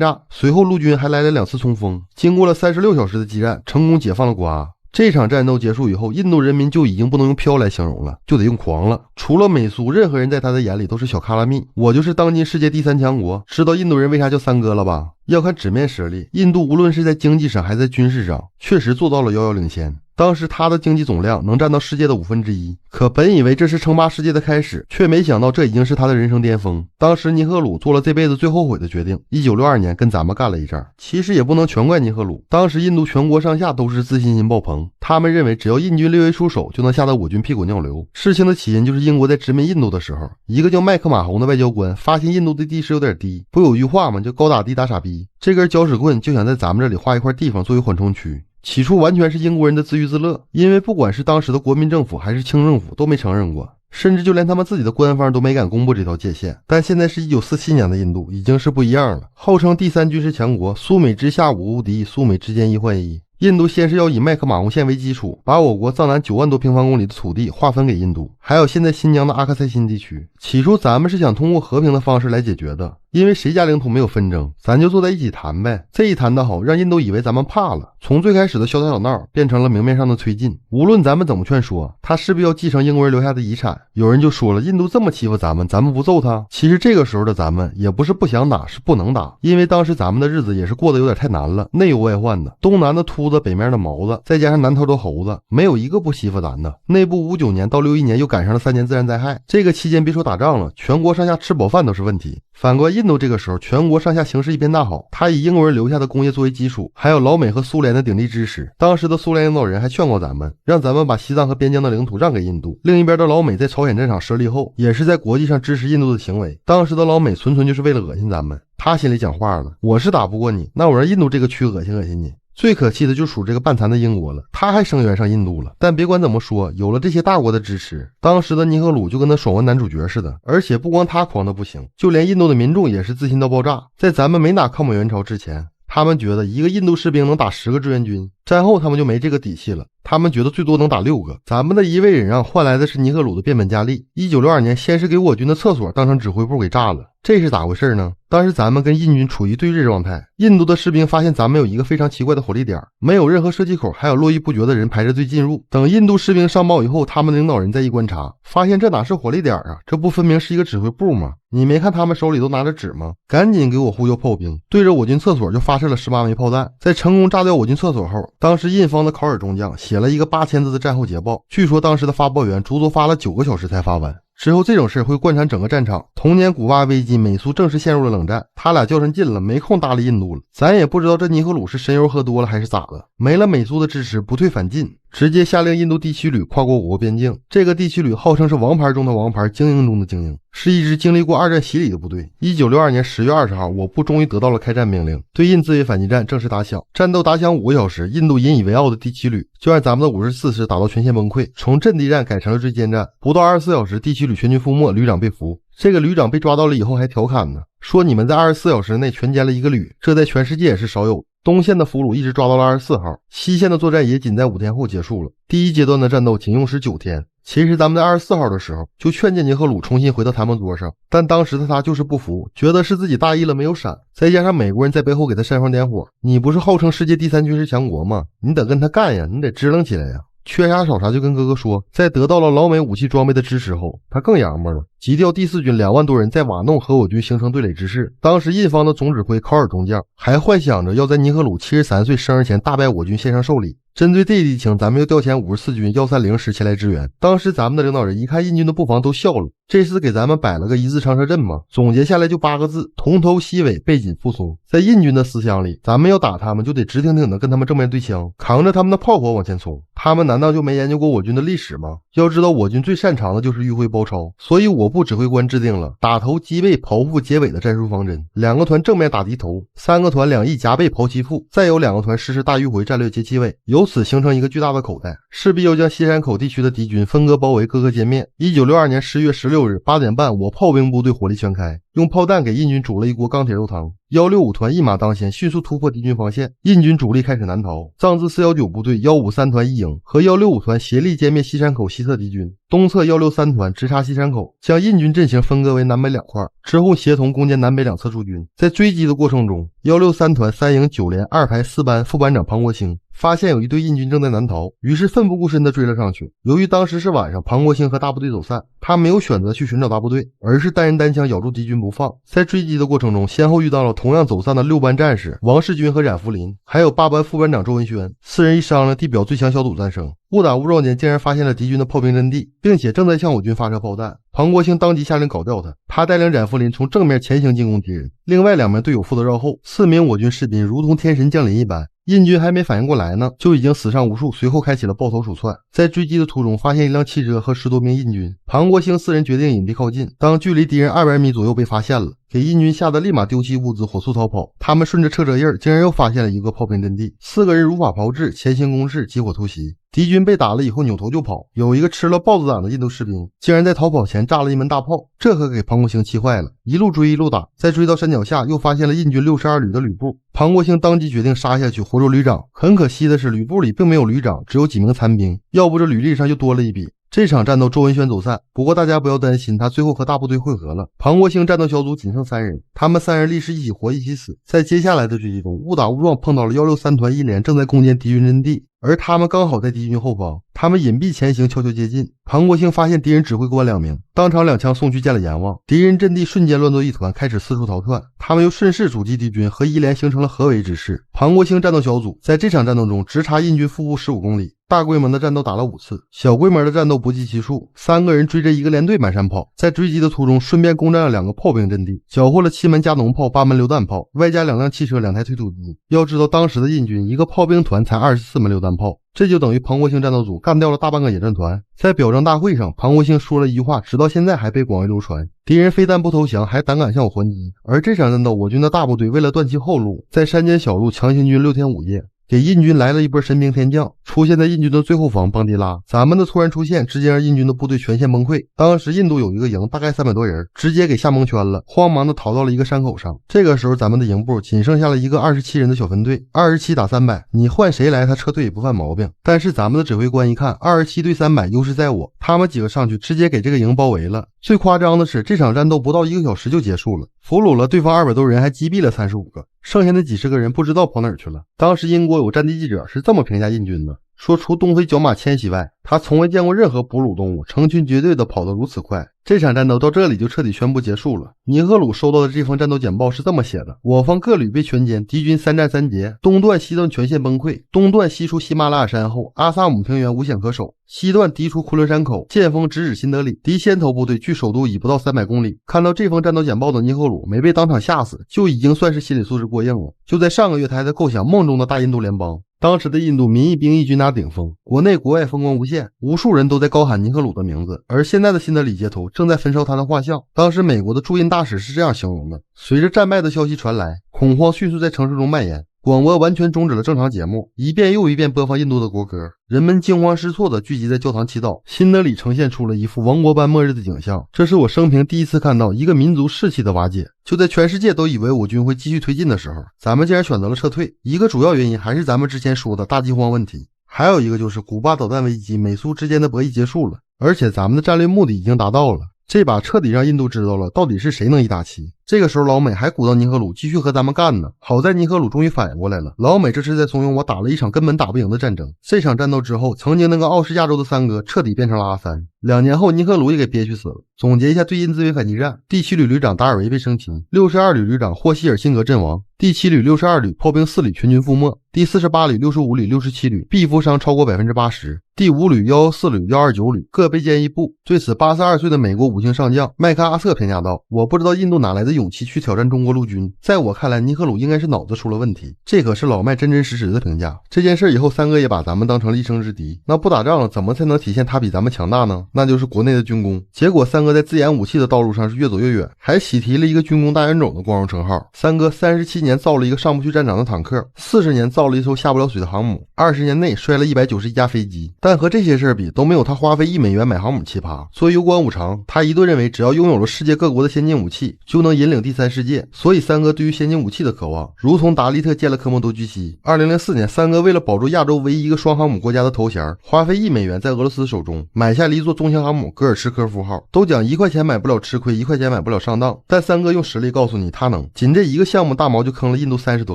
炸，随后陆军还来了2次冲锋，经过了36小时的激战，成功解放了古阿。这场战斗结束以后，印度人民就已经不能用飘来形容了，就得用狂了。除了美苏，任何人在他的眼里都是小卡拉蜜。我就是当今世界第3强国，知道印度人为啥叫三哥了吧？要看纸面实力，印度无论是在经济上还是在军事上，确实做到了遥遥领先。当时他的经济总量能占到世界的1/5，可本以为这是称霸世界的开始，却没想到这已经是他的人生巅峰。当时尼赫鲁做了这辈子最后悔的决定，1962年跟咱们干了一仗。其实也不能全怪尼赫鲁，当时印度全国上下都是自信心爆棚，他们认为只要印军略微出手，就能吓得我军屁滚尿流。事情的起因就是英国在殖民印度的时候，一个叫麦克马洪的外交官发现印度的地势有点低，不有句话吗？叫高打低打傻逼。这根搅屎棍就想在咱们这里划一块地方作为缓冲区。起初完全是英国人的自娱自乐，因为不管是当时的国民政府还是清政府都没承认过，甚至就连他们自己的官方都没敢公布这条界限。但现在是1947年的印度，已经是不一样了，号称第3军事强国，苏美之下五无敌，苏美之间一换一。印度先是要以麦克马洪县为基础，把我国藏南9万多平方公里的土地划分给印度，还有现在新疆的阿克塞辛地区。起初咱们是想通过和平的方式来解决的，因为谁家领土没有纷争，咱就坐在一起谈呗。这一谈的好，让印度以为咱们怕了，从最开始的小打小闹变成了明面上的推进。无论咱们怎么劝说，他势必要继承英国人留下的遗产。有人就说了，印度这么欺负咱们，咱们不揍他？其实这个时候的咱们也不是不想打，是不能打，因为当时咱们的日子也是过得有点太难了，内忧外患的，东南的秃子，北面的毛子，再加上南头的猴子，没有一个不欺负咱的。内部59年到61年又赶上了3年自然灾害，这个期间别说打仗了，全国上下吃饱饭都是问题。反观印度这个时候，全国上下形势一片大好，他以英国人留下的工业作为基础，还有老美和苏联的鼎力支持。当时的苏联领导人还劝过咱们，让咱们把西藏和边疆的领土让给印度。另一边的老美在朝鲜战场失利后，也是在国际上支持印度的行为。当时的老美纯纯就是为了恶心咱们，他心里讲话了，我是打不过你，那我让印度这个区恶心恶心你。最可气的就属这个半残的英国了，他还声援上印度了。但别管怎么说，有了这些大国的支持，当时的尼赫鲁就跟他爽文男主角似的。而且不光他狂的不行，就连印度的民众也是自信到爆炸。在咱们没打抗美援朝之前，他们觉得一个印度士兵能打10个志愿军，战后他们就没这个底气了，他们觉得最多能打6个。咱们的一味忍让换来的是尼赫鲁的变本加厉。1962年先是给我军的厕所当成指挥部给炸了，这是咋回事呢？当时咱们跟印军处于对峙状态，印度的士兵发现咱们有一个非常奇怪的火力点，没有任何射击口，还有络绎不绝的人排着队进入。等印度士兵上报以后，他们的领导人再一观察，发现这哪是火力点啊，这不分明是一个指挥部吗？你没看他们手里都拿着纸吗？赶紧给我呼叫炮兵，对着我军厕所就发射了18枚炮弹。在成功炸掉我军厕所后，当时印方的考尔中将写了一个8000字的战后捷报，据说当时的发报员足足发了9个小时才发完。之后这种事会贯穿整个战场。同年古巴危机，美苏正式陷入了冷战，他俩较上劲了，没空搭理印度了。咱也不知道这尼赫鲁是神油喝多了还是咋的，没了美苏的支持，不退反进，直接下令印度第7旅跨过我国边境。这个第7旅号称是王牌中的王牌，精英中的精英，是一支经历过2战洗礼的部队。1962年10月20号，我部终于得到了开战命令，对印自卫反击战正式打响。战斗打响5个小时，印度引以为傲的第7旅就按咱们的54师打到全线崩溃，从阵地战改成了追歼战。不到24小时，第7旅全军覆没，旅长被俘。这个旅长被抓到了以后还调侃呢，说你们在24小时内全歼了一个旅，这在全世界也是少有。东线的俘虏一直抓到了24号，西线的作战也仅在5天后结束了。第一阶段的战斗仅用时9天。其实咱们在24号的时候就劝谏尼赫鲁重新回到谈判桌上，但当时的他就是不服，觉得是自己大意了没有闪，再加上美国人在背后给他煽风点火，你不是号称世界第3军事强国吗？你得跟他干呀，你得支棱起来呀。缺啥少啥就跟哥哥说。在得到了老美武器装备的支持后，他更洋巴了，急调第4军2万多人在瓦弄和我军形成对垒之势。当时印方的总指挥考尔中将还幻想着要在尼赫鲁73岁生日前大败我军，献上寿礼。针对这一敌情，咱们又调遣54军130师前来支援。当时咱们的领导人一看印军的布防都笑了，这是给咱们摆了个一字长蛇阵吗？总结下来就8个字：同头西尾，背紧腹松。在印军的思想里，咱们要打他们就得直挺挺的跟他们正面对枪，扛着他们的炮火往前冲。他们难道就没研究过我军的历史吗？要知道我军最擅长的就是迂回包抄，所以我部指挥官制定了打头击背刨腹结尾的战术方针：2个团正面打敌头，3个团两翼夹背刨其腹，再有2个团实施大迂回战略接其尾，由此形成一个巨大的口袋，势必要将西山口地区的敌军分割包围，各个歼灭。1962年10月16日8点半，我炮兵部队火力全开，用炮弹给印军煮了一锅钢铁肉汤。165团一马当先，迅速突破敌军防线，印军主力开始南逃。藏自419部队153团一营和165团协力歼灭西山口西侧敌军，东侧163团直插西山口，将印军阵型分割为南北2块，之后协同攻坚南北2侧驻军。在追击的过程中，163团3营9连2排4班副班长庞国兴发现有一队印军正在南逃，于是奋不顾身地追了上去。由于当时是晚上，庞国兴和大部队走散，他没有选择去寻找大部队，而是单人单枪咬住敌军不放。在追击的过程中，先后遇到了同样走散的6班战士王世军和冉福林，还有8班副班长周文轩。4人一商量，地表最强小组战胜，误打误撞间竟然发现了敌军的炮兵阵地，并且正在向我军发射炮弹。庞国兴当即下令搞掉他，他带领冉福林从正面前行进攻敌人，另外2名队友负责绕后。4名我军士兵如同天神降临一般，印军还没反应过来呢，就已经死伤无数，随后开启了抱头鼠窜。在追击的途中，发现一辆汽车和10多名印军，庞国兴4人决定隐蔽靠近。当距离敌人200米左右被发现了，给印军吓得立马丢弃物资，火速逃跑。他们顺着车辙印竟然又发现了一个炮兵阵地，4个人如法炮制，前行攻势，集火突袭。敌军被打了以后扭头就跑，有一个吃了豹子胆的印度士兵竟然在逃跑前炸了一门大炮，这可给庞国兴气坏了，一路追一路打。在追到山脚下，又发现了印军62旅的旅部，庞国兴当即决定杀下去活捉旅长。很可惜的是，旅部里并没有旅长，只有几名残兵，要不这履历上就多了一笔。这场战斗周文轩走散，不过大家不要担心，他最后和大部队会合了。庞国兴战斗小组仅剩3人，他们3人立誓一起活一起死。在接下来的追击中，误打误撞碰到了163团一连正在攻坚敌军阵地，而他们刚好在敌军后方，他们隐蔽前行，悄悄接近。庞国兴发现敌人指挥官2名，当场2枪送去见了阎王，敌人阵地瞬间乱作一团，开始四处逃窜。他们又顺势阻击敌军，和一连形成了合围之势。庞国兴战斗小组在这场战斗中直插印军腹部15公里，大规模的战斗打了5次，小规模的战斗不计其数。3个人追着1个连队满山跑，在追击的途中顺便攻占了2个炮兵阵地，缴获了7门加农炮、8门榴弹炮，外加2辆汽车、2台推土机。要知道当时的印军一个炮兵团才24门榴弹炮，这就等于庞国兴战斗组干掉了大半个野战团。在表彰大会上，庞国兴说了一句话，直到现在还被广为流传：敌人非但不投降，还胆敢向我还击。而这场战斗，我军的大部队为了断其后路，在山间小路强行军6天5夜，给印军来了一波神兵天降，出现在印军的最后方邦迪拉。咱们的突然出现直接让印军的部队全线崩溃。当时印度有一个营大概300多人，直接给吓蒙圈了，慌忙的逃到了一个山口上。这个时候咱们的营部仅剩下了一个27人的小分队，27打300，你换谁来他撤退也不犯毛病。但是咱们的指挥官一看27对300，优势在我，他们几个上去直接给这个营包围了。最夸张的是，这场战斗不到1个小时就结束了，俘虏了对方200多人，还击毙了35个，剩下的几十个人不知道跑哪儿去了。当时英国有战地记者是这么评价印军的，说除东非角马迁徙外，他从未见过任何哺乳动物成群结队的跑得如此快。这场战斗到这里就彻底宣布结束了。尼赫鲁收到的这封战斗简报是这么写的：我方各旅被全歼，敌军3战3捷，东段西段全线崩溃。东段西出喜马拉雅山后，阿萨姆平原无险可守，西段敌出昆仑山口，剑锋直指新德里，敌先头部队距首都已不到300公里。看到这封战斗简报的尼赫鲁没被当场吓死，就已经算是心理素质过硬了。就在上个月，他还在构想梦中的大印度联邦。当时的印度民意兵役军拿顶峰，国内国外风光无限，无数人都在高喊尼赫鲁的名字。而现在的新德里街头正在焚烧他的画像。当时美国的驻印大使是这样形容的：随着战败的消息传来，恐慌迅速在城市中蔓延，广播完全终止了正常节目，一遍又一遍播放印度的国歌，人们惊慌失措地聚集在教堂祈祷。新德里呈现出了一副亡国般末日的景象，这是我生平第一次看到一个民族士气的瓦解。就在全世界都以为我军会继续推进的时候，咱们竟然选择了撤退。一个主要原因还是咱们之前说的大饥荒问题，还有一个就是古巴导弹危机，美苏之间的博弈结束了，而且咱们的战略目的已经达到了。这把彻底让印度知道了到底是谁能一打七。这个时候老美还鼓捣尼赫鲁继续和咱们干呢。好在尼赫鲁终于反应过来了，老美这是在怂恿我打了一场根本打不赢的战争。这场战斗之后，曾经那个傲视亚洲的三哥彻底变成了阿三。2年后，尼赫鲁也给憋屈死了。总结一下对印自卫反击战：第7旅旅长达尔维被生擒，62旅旅长霍希尔辛格阵亡，第7旅62旅炮兵4旅全军覆没，第48旅65旅67旅毙负伤超过 80%， 第5旅114旅129旅各被歼一部。对此82岁的美国5星上将麦克阿瑟评价道：我不知道印度哪来的勇气去挑战中国陆军，在我看来尼赫鲁应该是脑子出了问题。这可是老麦真真实实的评价。这件事以后三哥也把咱们当成了一生之敌，那不打仗了怎么才能体现他比咱们强大呢？那就是国内的军工。结果三哥在自研武器的道路上是越走越远，还喜提了一个军工大冤种的光荣称号。三哥37年造了一个上不去战场的坦克，40年造了一艘下不了水的航母，20年内摔了191架飞机。但和这些事儿比，都没有他花费1美元买航母奇葩。所以有关五常，他一度认为只要拥有了世界各国的先进武器，就能引领第三世界。所以三哥对于先进武器的渴望，如同达利特见了科莫多居西。2004年，三哥为了保住亚洲唯一一个双航母国家的头衔，花费1美元在俄罗斯手中买下了一座中型航母戈尔什科夫号。都讲1块钱买不了吃亏，1块钱买不了上当，但三哥用实力告诉你他能。仅这一个项目，大毛就坑了印度30多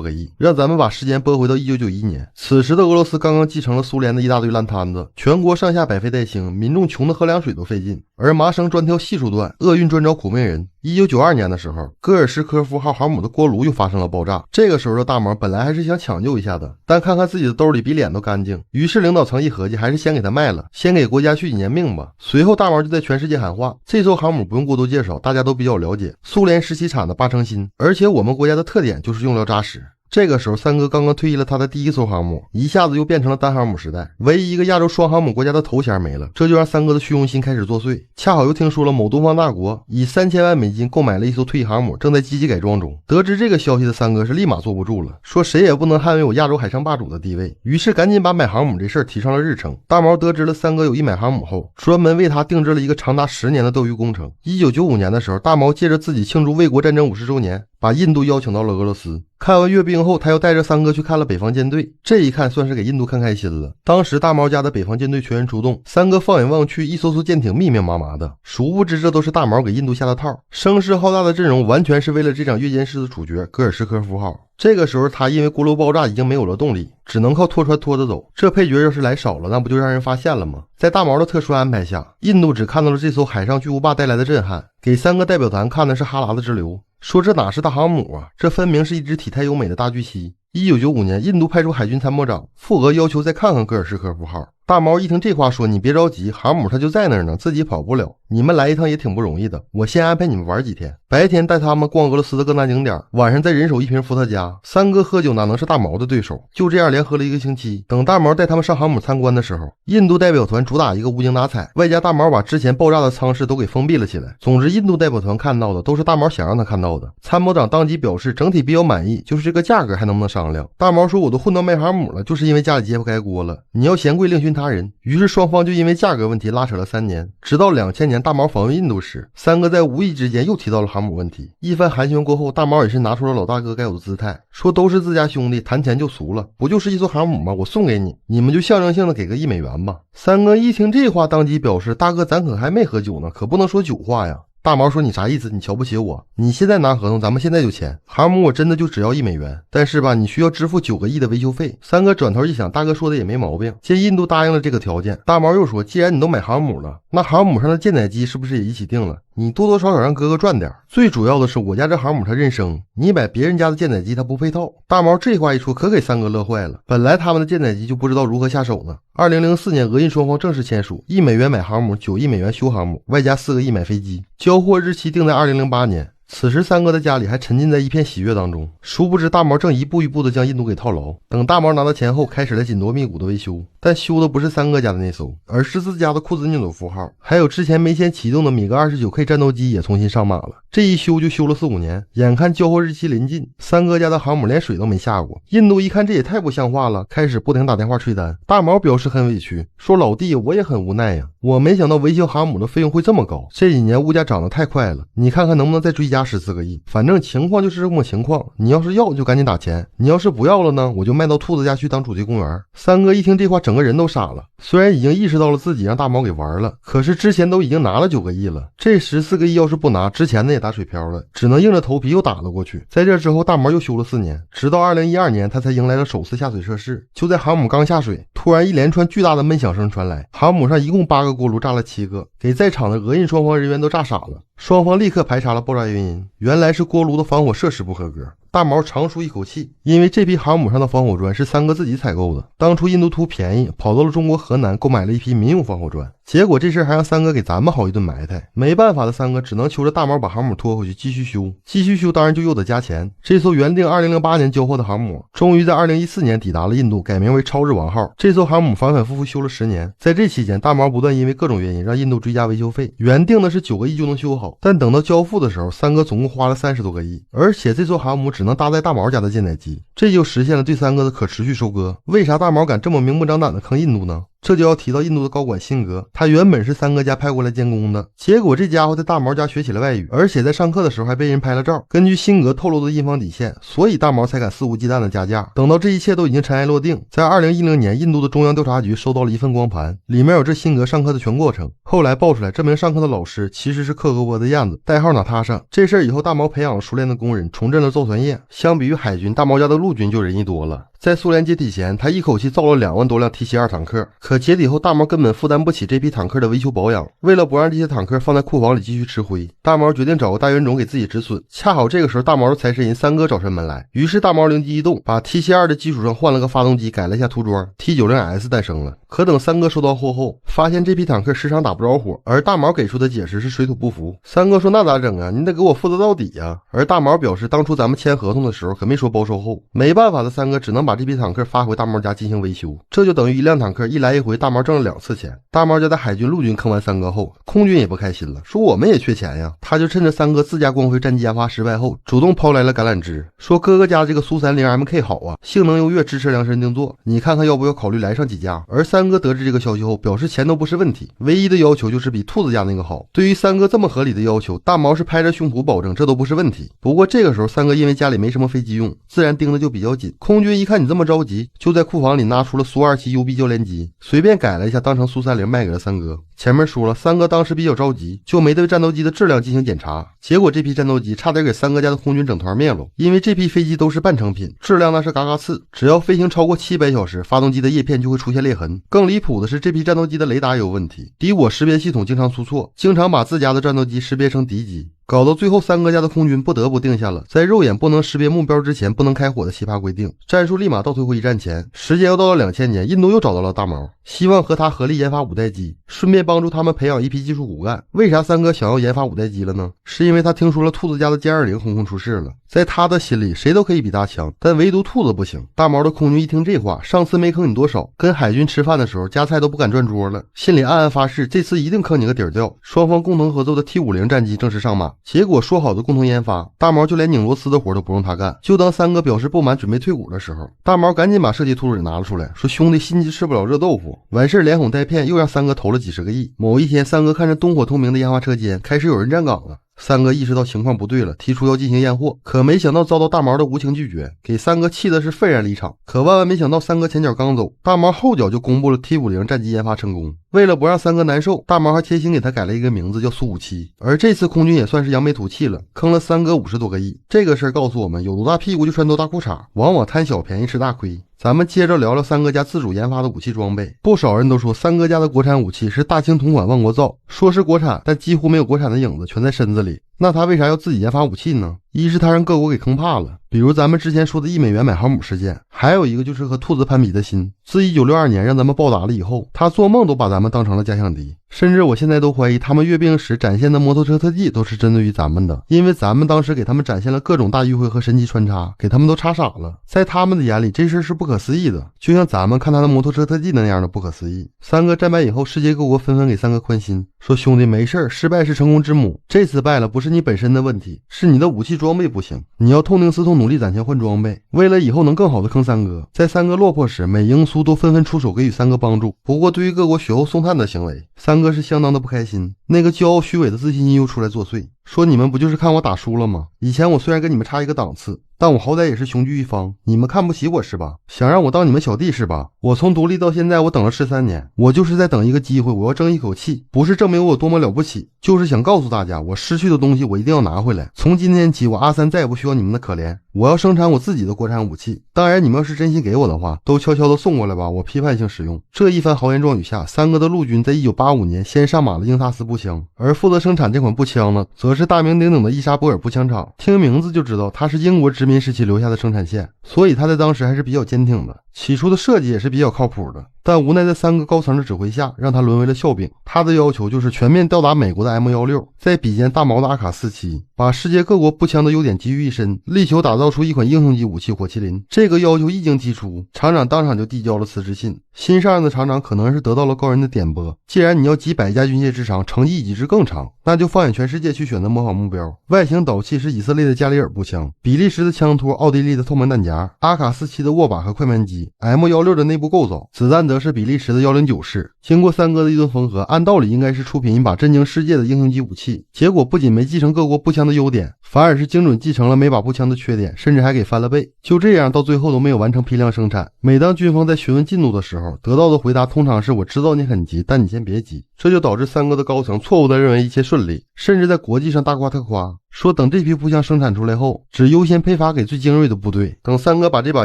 个亿。让咱们把时间拨回到1991年，此时的俄罗斯刚刚继承了苏联的一大堆烂摊子，全国上下百废待兴，民众穷的喝凉水都费劲，而麻绳专挑细处断，厄运专找苦命人。1992年的时候，戈尔什科夫号航母的锅炉又发生了爆炸。这个时候的大毛本来还是想抢救一下的，但看看自己的兜里比脸都干净，于是领导层一合计，还是先给他卖了，先给国家续几年命吧。随后大毛就在全世界喊话，这艘航母不用过多介绍，大家都比较了解，苏联时期产的8成新，而且我们国家的特点就是用料扎实。这个时候三哥刚刚退役了他的第一艘航母，一下子又变成了单航母时代，唯一一个亚洲双航母国家的头衔没了，这就让三哥的虚荣心开始作祟。恰好又听说了某东方大国以3000万美金购买了一艘退役航母，正在积极改装中。得知这个消息的三哥是立马坐不住了，说谁也不能捍卫我亚洲海上霸主的地位，于是赶紧把买航母这事儿提上了日程。大毛得知了三哥有意买航母后，专门为他定制了一个长达10年的斗鱼工程。1995年的时候，大毛借着自己庆祝卫国战争50周年，把印度邀请到了俄罗斯。看完阅兵后，他又带着三哥去看了北方舰队，这一看算是给印度看开心了。当时大毛家的北方舰队全员出动，三哥放眼望去，一艘艘舰艇密密麻麻的，殊不知这都是大毛给印度下的套。声势浩大的阵容完全是为了这场越肩式的主角戈尔什科夫号。这个时候他因为锅炉爆炸已经没有了动力，只能靠拖船拖着走，这配角要是来少了，那不就让人发现了吗？在大毛的特殊安排下，印度只看到了这艘海上巨无霸带来的震撼，给三个代表团看的是哈喇子直流，说这哪是大航母啊，这分明是一只体态优美的大巨蜥。1995年，印度派出海军参谋长复俄要求再看看戈尔什科夫号。大毛一听这话说，你别着急，航母它就在那儿呢，自己跑不了，你们来一趟也挺不容易的，我先安排你们玩几天，白天带他们逛俄罗斯的各大景点，晚上再人手一瓶伏特加。三哥喝酒哪能是大毛的对手？就这样连喝了1个星期。等大毛带他们上航母参观的时候，印度代表团主打一个无精打采，外加大毛把之前爆炸的舱室都给封闭了起来。总之印度代表团看到的都是大毛想让他看到的。参谋长当即表示整体比较满意，就是这个价格还能不能商量。大毛说我都混到卖航母了，就是因为家里揭不开锅了，你要嫌贵另寻他人。于是双方就因为价格问题拉扯了3年，直到2000年大毛访问印度时，三哥在无意之间又提到了航母问题。一番寒暄过后，大毛也是拿出了老大哥该有的姿态，说都是自家兄弟，谈钱就俗了，不就是一艘航母吗？我送给你，你们就象征性的给个1美元吧。三哥一听这话，当即表示大哥咱可还没喝酒呢，可不能说酒话呀。大毛说你啥意思？你瞧不起我？你现在拿合同，咱们现在就签。航母我真的就只要1美元，但是吧，你需要支付9个亿的维修费。三哥转头一想，大哥说的也没毛病。见印度答应了这个条件，大毛又说，既然你都买航母了，那航母上的舰载机是不是也一起定了？你多多少少让哥哥赚点。最主要的是我家这航母它认生，你买别人家的舰载机它不配套。大毛这话一说，可给三哥乐坏了。本来他们的舰载机就不知道如何下手呢。2004年，俄印双方正式签署1美元买航母，9亿美元修航母，外加4个亿买飞机，交货日期定在2008年。此时三哥的家里还沉浸在一片喜悦当中，殊不知大毛正一步一步的将印度给套牢。等大毛拿到钱后，开始了紧锣密鼓的维修，但修的不是三哥家的那艘，而是自家的库兹涅佐夫号，还有之前没先启动的米格 29K 战斗机也重新上马了。这一修就修了4、5年，眼看交货日期临近，三哥家的航母连水都没下过。印度一看这也太不像话了，开始不停打电话催单。大毛表示很委屈，说老弟我也很无奈呀，我没想到维修航母的费用会这么高，这几年物价涨得太快了，你看看能不能再追加14个亿，反正情况就是这么情况，你要是要就赶紧打钱，你要是不要了呢，我就卖到兔子家去当主题公园。三哥一听这话，整个人都傻了，虽然已经意识到了自己让大毛给玩了，可是之前都已经拿了9个亿了，这14个亿要是不拿，之前的也打水漂了，只能硬着头皮又打了过去。在这之后，大毛又休了4年，直到2012年他才迎来了首次下水测试。就在航母刚下水，突然一连串巨大的闷响声传来，航母上一共8个锅炉炸了7个，给在场的俄印双方人员都炸傻了。双方立刻排查了爆炸原因，原来是锅炉的防火设施不合格。大毛长舒一口气，因为这批航母上的防火砖是三哥自己采购的，当初印度图便宜，跑到了中国河南购买了一批民用防火砖，结果这事还让三哥给咱们好一顿埋汰。没办法的三哥只能求着大毛把航母拖回去继续修，当然就又得加钱。这艘原定2008年交货的航母，终于在2014年抵达了印度，改名为超日王号。这艘航母反反复复修了10年，在这期间，大毛不断因为各种原因让印度追加维修费，原定的是9个亿就能修好，但等到交付的时候，三哥总共花了30多个亿，而且这艘航母只能搭载大毛家的舰载机，这就实现了对三哥的可持续收割。为啥大毛敢这么明目张胆的坑印度呢？这就要提到印度的高管辛格，他原本是三哥家派过来监工的，结果这家伙在大毛家学起了外语，而且在上课的时候还被人拍了照。根据辛格透露的印方底线，所以大毛才敢肆无忌惮的加价。等到这一切都已经尘埃落定，在2010年，印度的中央调查局收到了一份光盘，里面有这辛格上课的全过程。后来爆出来，这名上课的老师其实是克格勃的燕子，代号娜塔莎。这事儿以后，大毛培养了熟练的工人，重振了造船业。相比于海军，大毛家的陆军就仁义多了。在苏联解体前，他一口气造了2万多辆 T72 坦克，可解体后大毛根本负担不起这批坦克的维修保养。为了不让这些坦克放在库房里继续吃灰，大毛决定找个大冤种给自己止损。恰好这个时候，大毛的财神人三哥找上门来，于是大毛灵机一动，把 T72 的基础上换了个发动机，改了一下涂装， T90S 诞生了。可等三哥收到货后，发现这批坦克时常打不着火，而大毛给出的解释是水土不服。三哥说那咋整啊，你得给我负责到底呀。而大毛表示当初咱们签合同的时候可没说包售后。没办法的三哥只能把这批坦克发回大毛家进行维修，这就等于一辆坦克一来一回大毛挣了2次钱。大毛家的海军陆军坑完三哥后，空军也不开心了，说我们也缺钱呀。他就趁着三哥自家光辉战机研发失败后，主动抛来了橄榄枝，说哥哥家这个苏30 MK 好啊，性能优越，支持量身定做，你看看要不要考虑来上几架。而三哥得知这个消息后，表示钱都不是问题，唯一的要求就是比兔子家那个好。对于三哥这么合理的要求，大毛是拍着胸脯保证这都不是问题。不过这个时候三哥因为家里没什么飞机用，自然盯得就比较紧。空军一看你这么着急，就在库房里拿出了苏27 UB 教练机，随便改了一下当成苏30卖给了三哥。前面说了，三哥当时比较着急，就没对战斗机的质量进行检查，结果这批战斗机差点给三哥家的空军整团灭了。因为这批飞机都是半成品，质量那是嘎嘎次，只要飞行超过700小时，发动机的叶片就会出现裂痕。更离谱的是，这批战斗机的雷达有问题，敌我识别系统经常出错，经常把自家的战斗机识别成敌机，搞到最后三哥家的空军不得不定下了在肉眼不能识别目标之前不能开火的奇葩规定，战术立马倒退回一战前。时间又到了2000年，印度又找到了大毛，希望和他合力研发5代机，顺便帮助他们培养一批技术骨干。为啥三哥想要研发5代机了呢？是因为他听说了兔子家的歼20横空出世了，在他的心里谁都可以比他强，但唯独兔子不行。大毛的空军一听这话，上次没坑你多少，跟海军吃饭的时候夹菜都不敢转桌了，心里暗暗发誓这次一定坑你个底儿掉。双方共同合作的 T50 战机正式上马，结果说好的共同研发，大毛就连拧螺丝的活都不用他干。就当三哥表示不满准备退股的时候，大毛赶紧把设计图纸拿了出来，说兄弟心急吃不了热豆腐。完事连哄带骗又让三哥投了几十个亿。某一天，三哥看着灯火通明的研发车间开始有人站岗了，三哥意识到情况不对了，提出要进行验货，可没想到遭到大毛的无情拒绝，给三哥气的是愤然离场。可万万没想到，三哥前脚刚走，大毛后脚就公布了 T50 战机研发成功。为了不让三哥难受，大毛还贴心给他改了一个名字叫苏57。而这次空军也算是扬眉吐气了，坑了三哥50多个亿。这个事儿告诉我们，有多大屁股就穿多大裤衩，往往贪小便宜吃大亏。咱们接着聊聊三哥家自主研发的武器装备。不少人都说三哥家的国产武器是大清同款万国造，说是国产，但几乎没有国产的影子，全在身子里。那他为啥要自己研发武器呢？一是他让各国给坑怕了，比如咱们之前说的$1买航母事件，还有一个就是和兔子攀比的心。自1962年让咱们报答了以后，他做梦都把咱们当成了假想敌，甚至我现在都怀疑他们阅兵时展现的摩托车特技都是针对于咱们的，因为咱们当时给他们展现了各种大迂回和神奇穿插，给他们都插傻了。在他们的眼里，这事是不可思议的，就像咱们看他的摩托车特技那样的不可思议。三哥战败以后，世界各国纷纷给三哥宽心，说兄弟没事，失败是成功之母，这次败了不是你本身的问题，是你的武器装备不行，你要痛定思痛，努力攒钱换装备。为了以后能更好的坑三哥，在三哥落魄时，美英苏都纷纷出手给予三哥帮助。不过对于各国雪后送炭的行为，三哥是相当的不开心，那个骄傲虚伪的自信心又出来作祟。说你们不就是看我打输了吗？以前我虽然跟你们差一个档次，但我好歹也是雄踞一方，你们看不起我是吧？想让我当你们小弟是吧？我从独立到现在我等了13年，我就是在等一个机会，我要争一口气，不是证明我多么了不起，就是想告诉大家，我失去的东西我一定要拿回来。从今天起，我阿三再也不需要你们的可怜，我要生产我自己的国产武器。当然你们要是真心给我的话，都悄悄的送过来吧，我批判性使用。这一番豪言壮语下，三哥的陆军在1985年先上马了英萨斯步枪，而负责生产这款步枪呢，则是大名鼎鼎的伊莎波尔步枪厂。听名字就知道它是英国殖民时期留下的生产线，所以它在当时还是比较坚挺的。起初的设计也是比较靠谱的，但无奈在三个高层的指挥下，让他沦为了笑柄。他的要求就是全面吊打美国的 M16， 再比肩大毛的阿卡47，把世界各国步枪的优点集于一身，力求打造出一款英雄级武器火麒麟。这个要求一经提出，厂长当场就递交了辞职信。新上任的厂长可能是得到了高人的点拨，既然你要集百家军械之长，成绩以及之更长，那就放眼全世界去选择模仿目标。外形导器是以色列的加里尔步枪，比利时的枪托，奥地利的透门弹夹，阿卡47的握把和快门机， M16 的内部构造，子弹则是比利时的109式。经过三哥的一顿缝合，按道理应该是出品一把震惊世界的英雄级武器，结果不仅没继承各国步枪的优点，反而是精准继承了每把步枪的缺点，甚至还给翻了倍。就这样到最后都没有完成批量生产。每当军方在询问进度的时候，得到的回答通常是我知道你很急，但你先别急。这就导致三哥的高层错误地认为一切顺利，甚至在国际上大夸特夸，说等这批步枪生产出来后，只优先配发给最精锐的部队。等三哥把这把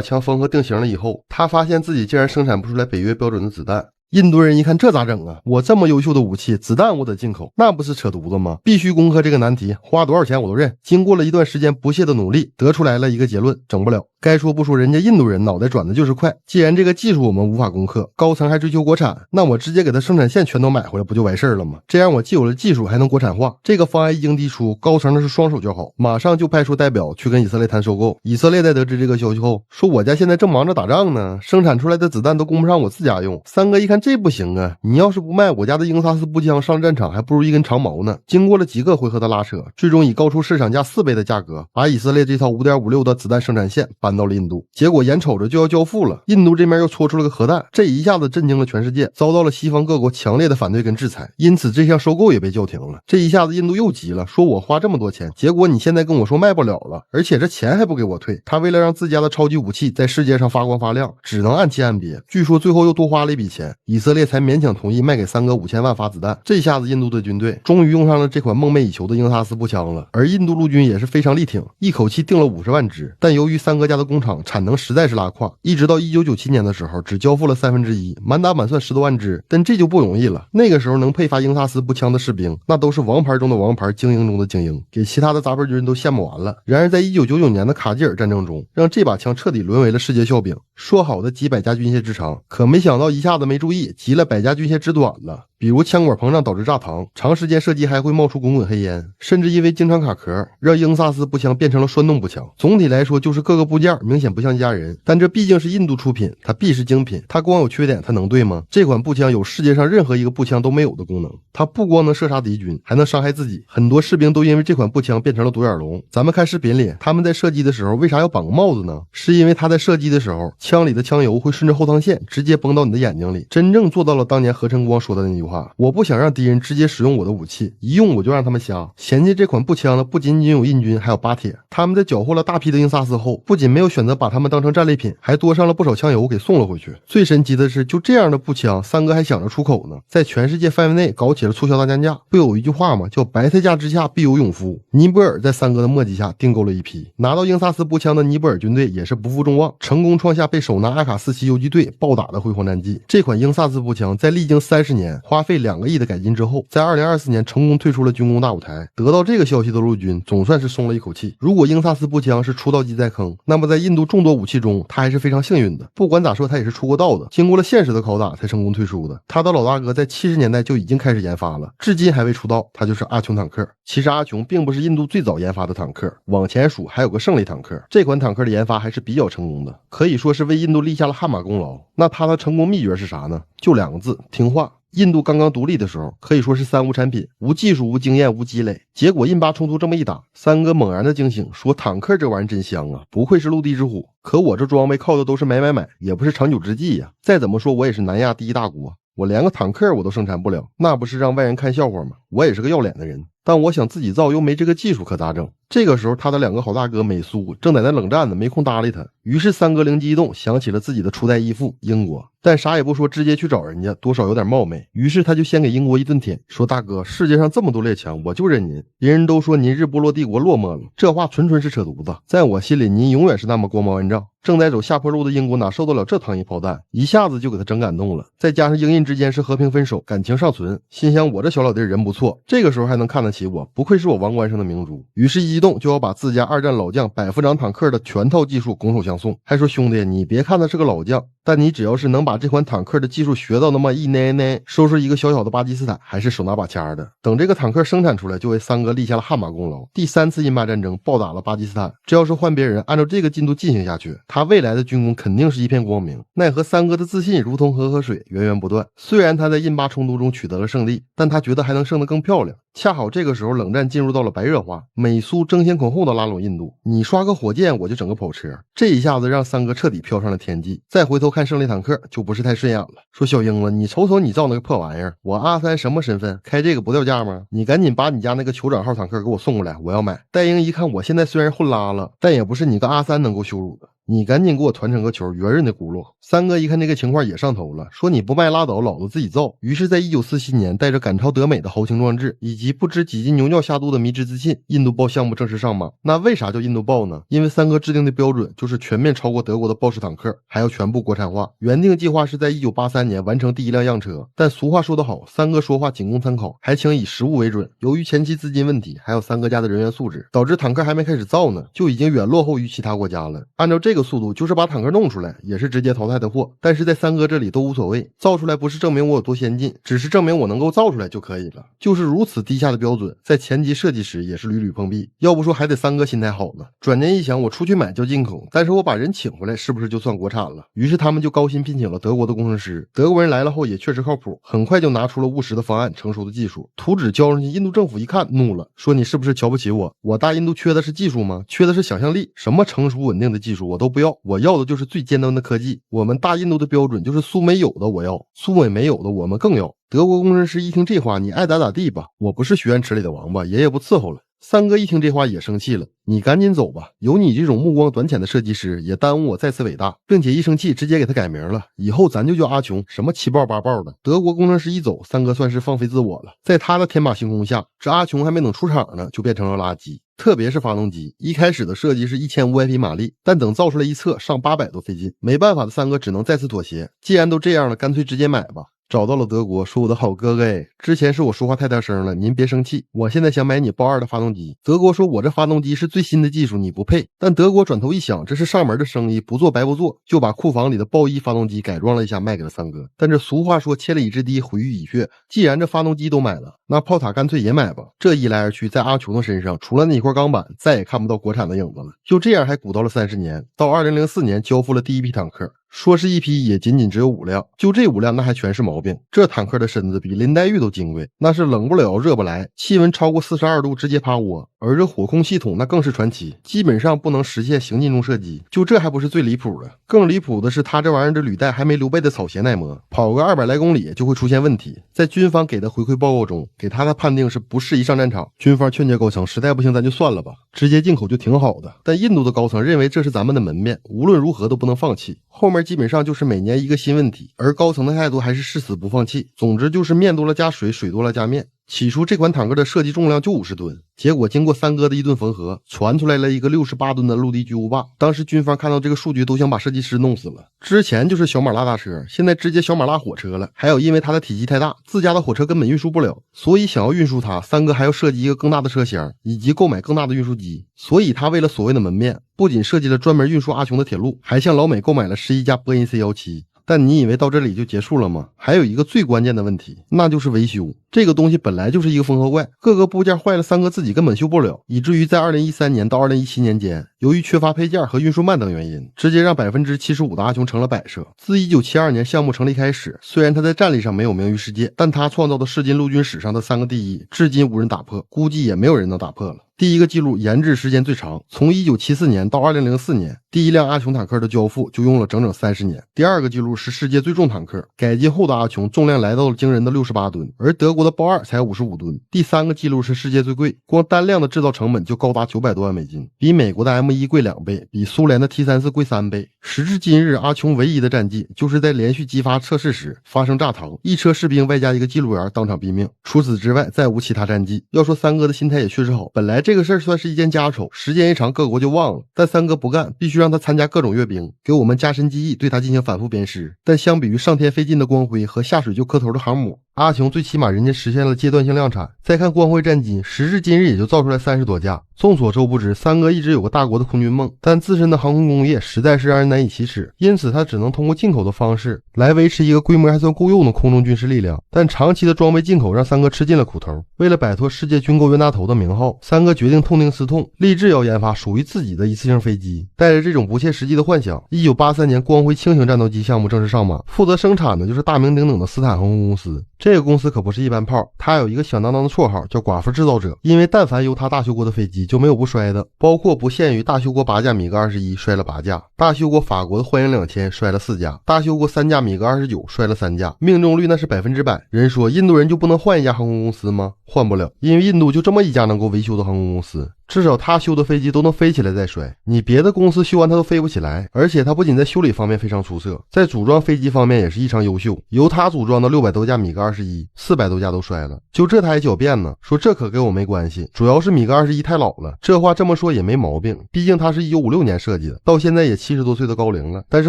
枪缝合定型了以后，他发现自己竟然生产不出来北约标准的子弹。印度人一看这咋整啊，我这么优秀的武器，子弹我得进口，那不是扯犊子吗？必须攻克这个难题，花多少钱我都认。经过了一段时间不懈的努力，得出来了一个结论，整不了。该说不说，人家印度人脑袋转的就是快，既然这个技术我们无法攻克，高层还追求国产，那我直接给他生产线全都买回来不就完事儿了吗？这样我既有了技术还能国产化。这个方案一经提出，高层那是双手叫好，马上就派出代表去跟以色列谈收购。以色列在得知这个消息后，说我家现在正忙着打仗呢，生产出来的子弹都供不上我自家用。三哥一看这不行啊，你要是不卖，我家的英萨斯步枪上战场还不如一根长矛呢。经过了几个回合的拉扯，最终以高出市场价4倍的价格，把以色列这套 5.56 的子弹生产线搬到了印度。结果眼瞅着就要交付了，印度这边又戳出了个核弹，这一下子震惊了全世界，遭到了西方各国强烈的反对跟制裁，因此这项收购也被叫停了。这一下子印度又急了，说我花这么多钱，结果你现在跟我说卖不了了，而且这钱还不给我退。他为了让自家的超级武器在世界上发光发亮，只能按期按别，据说最后又多花了一笔钱，以色列才勉强同意卖给三哥5000万发子弹。这下子印度的军队终于用上了这款梦寐以求的英萨斯步枪了，而印度陆军也是非常力挺，一口气订了50万支。但由于三哥家的工厂产能实在是拉胯，一直到1997年的时候只交付了1/3，满打满算10多万支。但这就不容易了，那个时候能配发英萨斯步枪的士兵，那都是王牌中的王牌，精英中的精英，给其他的杂牌军都羡慕完了。然而在1999年的卡基尔战争中，让这把枪彻底沦为了世界笑柄。说好的集百家军械之长，可没想到一下子没注意，集了百家军械之短了。比如枪管膨胀导致炸膛，长时间射击还会冒出滚滚黑烟，甚至因为经常卡壳，让英萨斯步枪变成了栓动步枪。总体来说就是各个部件明显不像一家人，但这毕竟是印度出品，它必是精品，它光有缺点它能对吗？这款步枪有世界上任何一个步枪都没有的功能，它不光能射杀敌军，还能伤害自己。很多士兵都因为这款步枪变成了独眼龙。咱们看视频里，他们在射击的时候为啥要绑个帽子呢？是因为他在射击的时候，枪里的枪油会顺着后膛线直接崩到你的眼睛里，真正做到了当年何晨光说的那句话，我不想让敌人直接使用我的武器，一用我就让他们瞎。衔接这款步枪呢，不仅仅有印军，还有巴铁。他们在缴获了大批的英萨斯后，不仅没有选择把他们当成战利品，还多上了不少枪油给送了回去。最神奇的是，就这样的步枪，三哥还想着出口呢，在全世界范围内搞起了促销大降价。不有一句话吗？叫白菜价之下必有勇夫。尼泊尔在三哥的磨叽下订购了一批，拿到英萨斯步枪的尼泊尔军队也是不负众望，成功创下被手拿阿卡47游击队暴打的辉煌战绩。这款英萨斯步枪在历经30年，花费2个亿的改进之后，在2024年成功退出了军工大舞台。得到这个消息的陆军总算是松了一口气。如果英萨斯步枪是出道即在坑，那么在印度众多武器中，他还是非常幸运的。不管咋说，他也是出过道的，经过了现实的拷打才成功退出的。他的老大哥在70年代就已经开始研发了，至今还未出道，他就是阿琼坦克。其实阿琼并不是印度最早研发的坦克，往前数还有个胜利坦克。这款坦克的研发还是比较成功的，可以说是为印度立下了汗马功劳。那他的成功秘诀是啥呢？就2个字：听话。印度刚刚独立的时候，可以说是三无产品，无技术、无经验、无积累。结果印巴冲突这么一打，三哥猛然的惊醒，说坦克这玩意儿真香啊，不愧是陆地之虎。可我这装备靠的都是买，也不是长久之计呀。再怎么说我也是南亚第一大国，我连个坦克我都生产不了，那不是让外人看笑话吗？我也是个要脸的人。但我想自己造又没这个技术，可咋整？这个时候他的2个好大哥美苏正在那冷战呢，没空搭理他。于是三哥灵机一动，想起了自己的初代义父英国，但啥也不说，直接去找人家，多少有点冒昧。于是他就先给英国一顿舔，说大哥，世界上这么多列强，我就认您。别人都说您日不落帝国落寞了，这话纯纯是扯犊子。在我心里，您永远是那么光芒万丈。正在走下坡路的英国哪受得了这糖衣炮弹，一下子就给他整感动了。再加上英印之间是和平分手，感情尚存，心想我这小老弟人不错，这个时候还能看得起我，不愧是我王冠上的明珠。于是一激动就要把自家2战老将百夫长坦克的全套技术拱手相送，还说兄弟，你别看他是个老将，但你只要是能把这款坦克的技术学到那么一奶奶，收拾一个小小的巴基斯坦还是手拿把掐的。等这个坦克生产出来，就为三哥立下了汗马功劳。第3次印巴战争暴打了巴基斯坦，这要是换别人，按照这个进度进行下去，他未来的军功肯定是一片光明。奈何三哥的自信如同河水，源源不断。虽然他在印巴冲突中取得了胜利，但他觉得还能胜得更漂亮。恰好这个时候冷战进入到了白热化，美苏争先恐后的拉拢印度，你刷个火箭我就整个跑车，这一下子让三哥彻底飘上了天际。再回头看胜利坦克就不是太顺眼了，说小英子，你瞅瞅你造那个破玩意儿，我阿三什么身份，开这个不掉价吗？你赶紧把你家那个酋长号坦克给我送过来，我要买。戴英一看我现在虽然混拉了，但也不是你个阿三能够羞辱的，你赶紧给我团成个球，圆润的轱辘。三哥一看这个情况也上头了，说你不卖拉倒，老子自己造。于是在1947年带着赶超德美的豪情壮志以及不知几斤牛尿下肚的迷之自信，印度豹项目正式上马。那为啥叫印度豹呢？因为三哥制定的标准就是全面超过德国的豹式坦克，还要全部国产化。原定计划是在1983年完成第1辆样车，但俗话说得好，三哥说话仅供参考，还请以实物为准。由于前期资金问题，还有三哥家的人员素质，导致坦克还没开始造呢，就已经远落后于其他国家了。按照这个速度，就是把坦克弄出来也是直接淘汰的货，但是在三哥这里都无所谓，造出来不是证明我有多先进，只是证明我能够造出来就可以了。就是如此低下的标准，在前期设计时也是屡屡碰壁。要不说还得三哥心态好呢。转念一想，我出去买叫进口，但是我把人请回来是不是就算国产了？于是他们就高薪聘请了德国的工程师。德国人来了后也确实靠谱，很快就拿出了务实的方案，成熟的技术。图纸交上去，印度政府一看怒了，说你是不是瞧不起我？我大印度缺的是技术吗？缺的是想象力。什么成熟稳定的技术我都不要，我要的就是最尖端的科技。我们大印度的标准就是苏美有的我要，苏美没有的我们更要。德国工程师一听这话，你爱咋咋地吧，我不是许愿池里的王八，爷爷不伺候了。三哥一听这话也生气了，你赶紧走吧，有你这种目光短浅的设计师也耽误我再次伟大，并且一生气直接给他改名了，以后咱就叫阿琼，什么7爆8爆的。德国工程师一走，三哥算是放飞自我了。在他的天马行空下，这阿琼还没等出厂呢，就变成了垃圾。特别是发动机，一开始的设计是1500匹马力，但等造出来一测上800多费劲，没办法的三哥只能再次妥协，既然都这样了，干脆直接买吧。找到了德国，说我的好哥哥之前是我说话太大声了，您别生气，我现在想买你豹2的发动机。德国说我这发动机是最新的技术，你不配。但德国转头一想，这是上门的生意，不做白不做，就把库房里的豹1发动机改装了一下，卖给了三哥。但这俗话说千里之堤毁于蚁穴，既然这发动机都买了，那炮塔干脆也买吧。这一来二去，在阿琼的身上，除了那一块钢板，再也看不到国产的影子了。就这样还鼓捣了30年，到2004年交付了第1批坦克。说是一批，也仅仅只有5辆，就这5辆那还全是毛病。这坦克的身子比林黛玉都金贵，那是冷不了热不来，气温超过42度直接趴窝。而这火控系统那更是传奇，基本上不能实现行进中射击。就这还不是最离谱的，更离谱的是他这玩意儿的履带还没刘备的草鞋耐磨，跑个200来公里就会出现问题。在军方给的回馈报告中，给他的判定是不适宜上战场。军方劝诫高层，实在不行咱就算了吧，直接进口就挺好的。但印度的高层认为这是咱们的门面，无论如何都不能放弃。后面基本上就是每年一个新问题，而高层的态度还是誓死不放弃。总之就是面多了加水，水多了加面。起初这款坦克的设计重量就50吨，结果经过三哥的一顿缝合，传出来了一个68吨的陆地巨无霸。当时军方看到这个数据都想把设计师弄死了。之前就是小马拉大车，现在直接小马拉火车了。还有因为它的体积太大，自家的火车根本运输不了，所以想要运输它，三哥还要设计一个更大的车厢，以及购买更大的运输机。所以他为了所谓的门面，不仅设计了专门运输阿琼的铁路，还向老美购买了11架波音 C-17。但你以为到这里就结束了吗？还有一个最关键的问题，那就是维修。这个东西本来就是一个缝合怪，各个部件坏了，三哥自己根本修不了，以至于在2013年到2017年间，由于缺乏配件和运输慢等原因，直接让75%的阿琼成了摆设。自1972年项目成立开始，虽然他在战力上没有名于世界，但他创造的世金陆军史上的3个第一，至今无人打破，估计也没有人能打破了。第一个记录研制时间最长，从1974年到2004年，第一辆阿琼坦克的交付就用了整整30年。第二个记录是世界最重坦克，改进后的阿琼重量来到了惊人的68吨，而德国的豹2才55吨。第三个记录是世界最贵，光单辆的制造成本就高达900多万美金，比美国的 M1 贵2倍，比苏联的 T34 贵3倍。时至今日，阿琼唯一的战绩就是在连续激发测试时发生炸膛，一车士兵外加一个记录员当场毙命。除此之外再无其他战绩。要说三哥的心态也确实好，本来这个事儿算是一件家丑，时间一长各国就忘了，但三哥不干，必须让他参加各种阅兵，给我们加深记忆，对他进行反复鞭尸。但相比于上天费尽的光辉和下水就磕头的航母，阿琼最起码人家实现了阶段性量产。再看光辉战机，时至今日也就造出来30多架。众所周知，三哥一直有个大国的空军梦，但自身的航空工业实在是让人难以启齿，因此他只能通过进口的方式来维持一个规模还算够用的空中军事力量。但长期的装备进口让三哥吃尽了苦头。为了摆脱世界军购冤大头的名号，三哥决定痛定思痛，立志要研发属于自己的一次性飞机。带着这种不切实际的幻想，1983年光辉轻型战斗机项目正式上马，负责生产的就是大名鼎鼎的斯坦航空公司。这个公司可不是一般炮，它有一个响当当的绰号叫寡妇制造者，因为但凡由它大修过的飞机就没有不摔的，包括不限于大修过8架米格21摔了8架，大修过法国的幻影2000摔了4架，大修过3架米格29摔了3架，命中率那是100%。人说印度人就不能换一家航空公司吗？换不了，因为印度就这么一家能够维修的航空公司。至少他修的飞机都能飞起来再摔，你别的公司修完它都飞不起来。而且他不仅在修理方面非常出色，在组装飞机方面也是异常优秀。由他组装的600多架米格21，400多架都摔了，就这他还狡辩呢，说这可跟我没关系，主要是米格21太老了。这话这么说也没毛病，毕竟他是1956年设计的，到现在也70多岁的高龄了。但是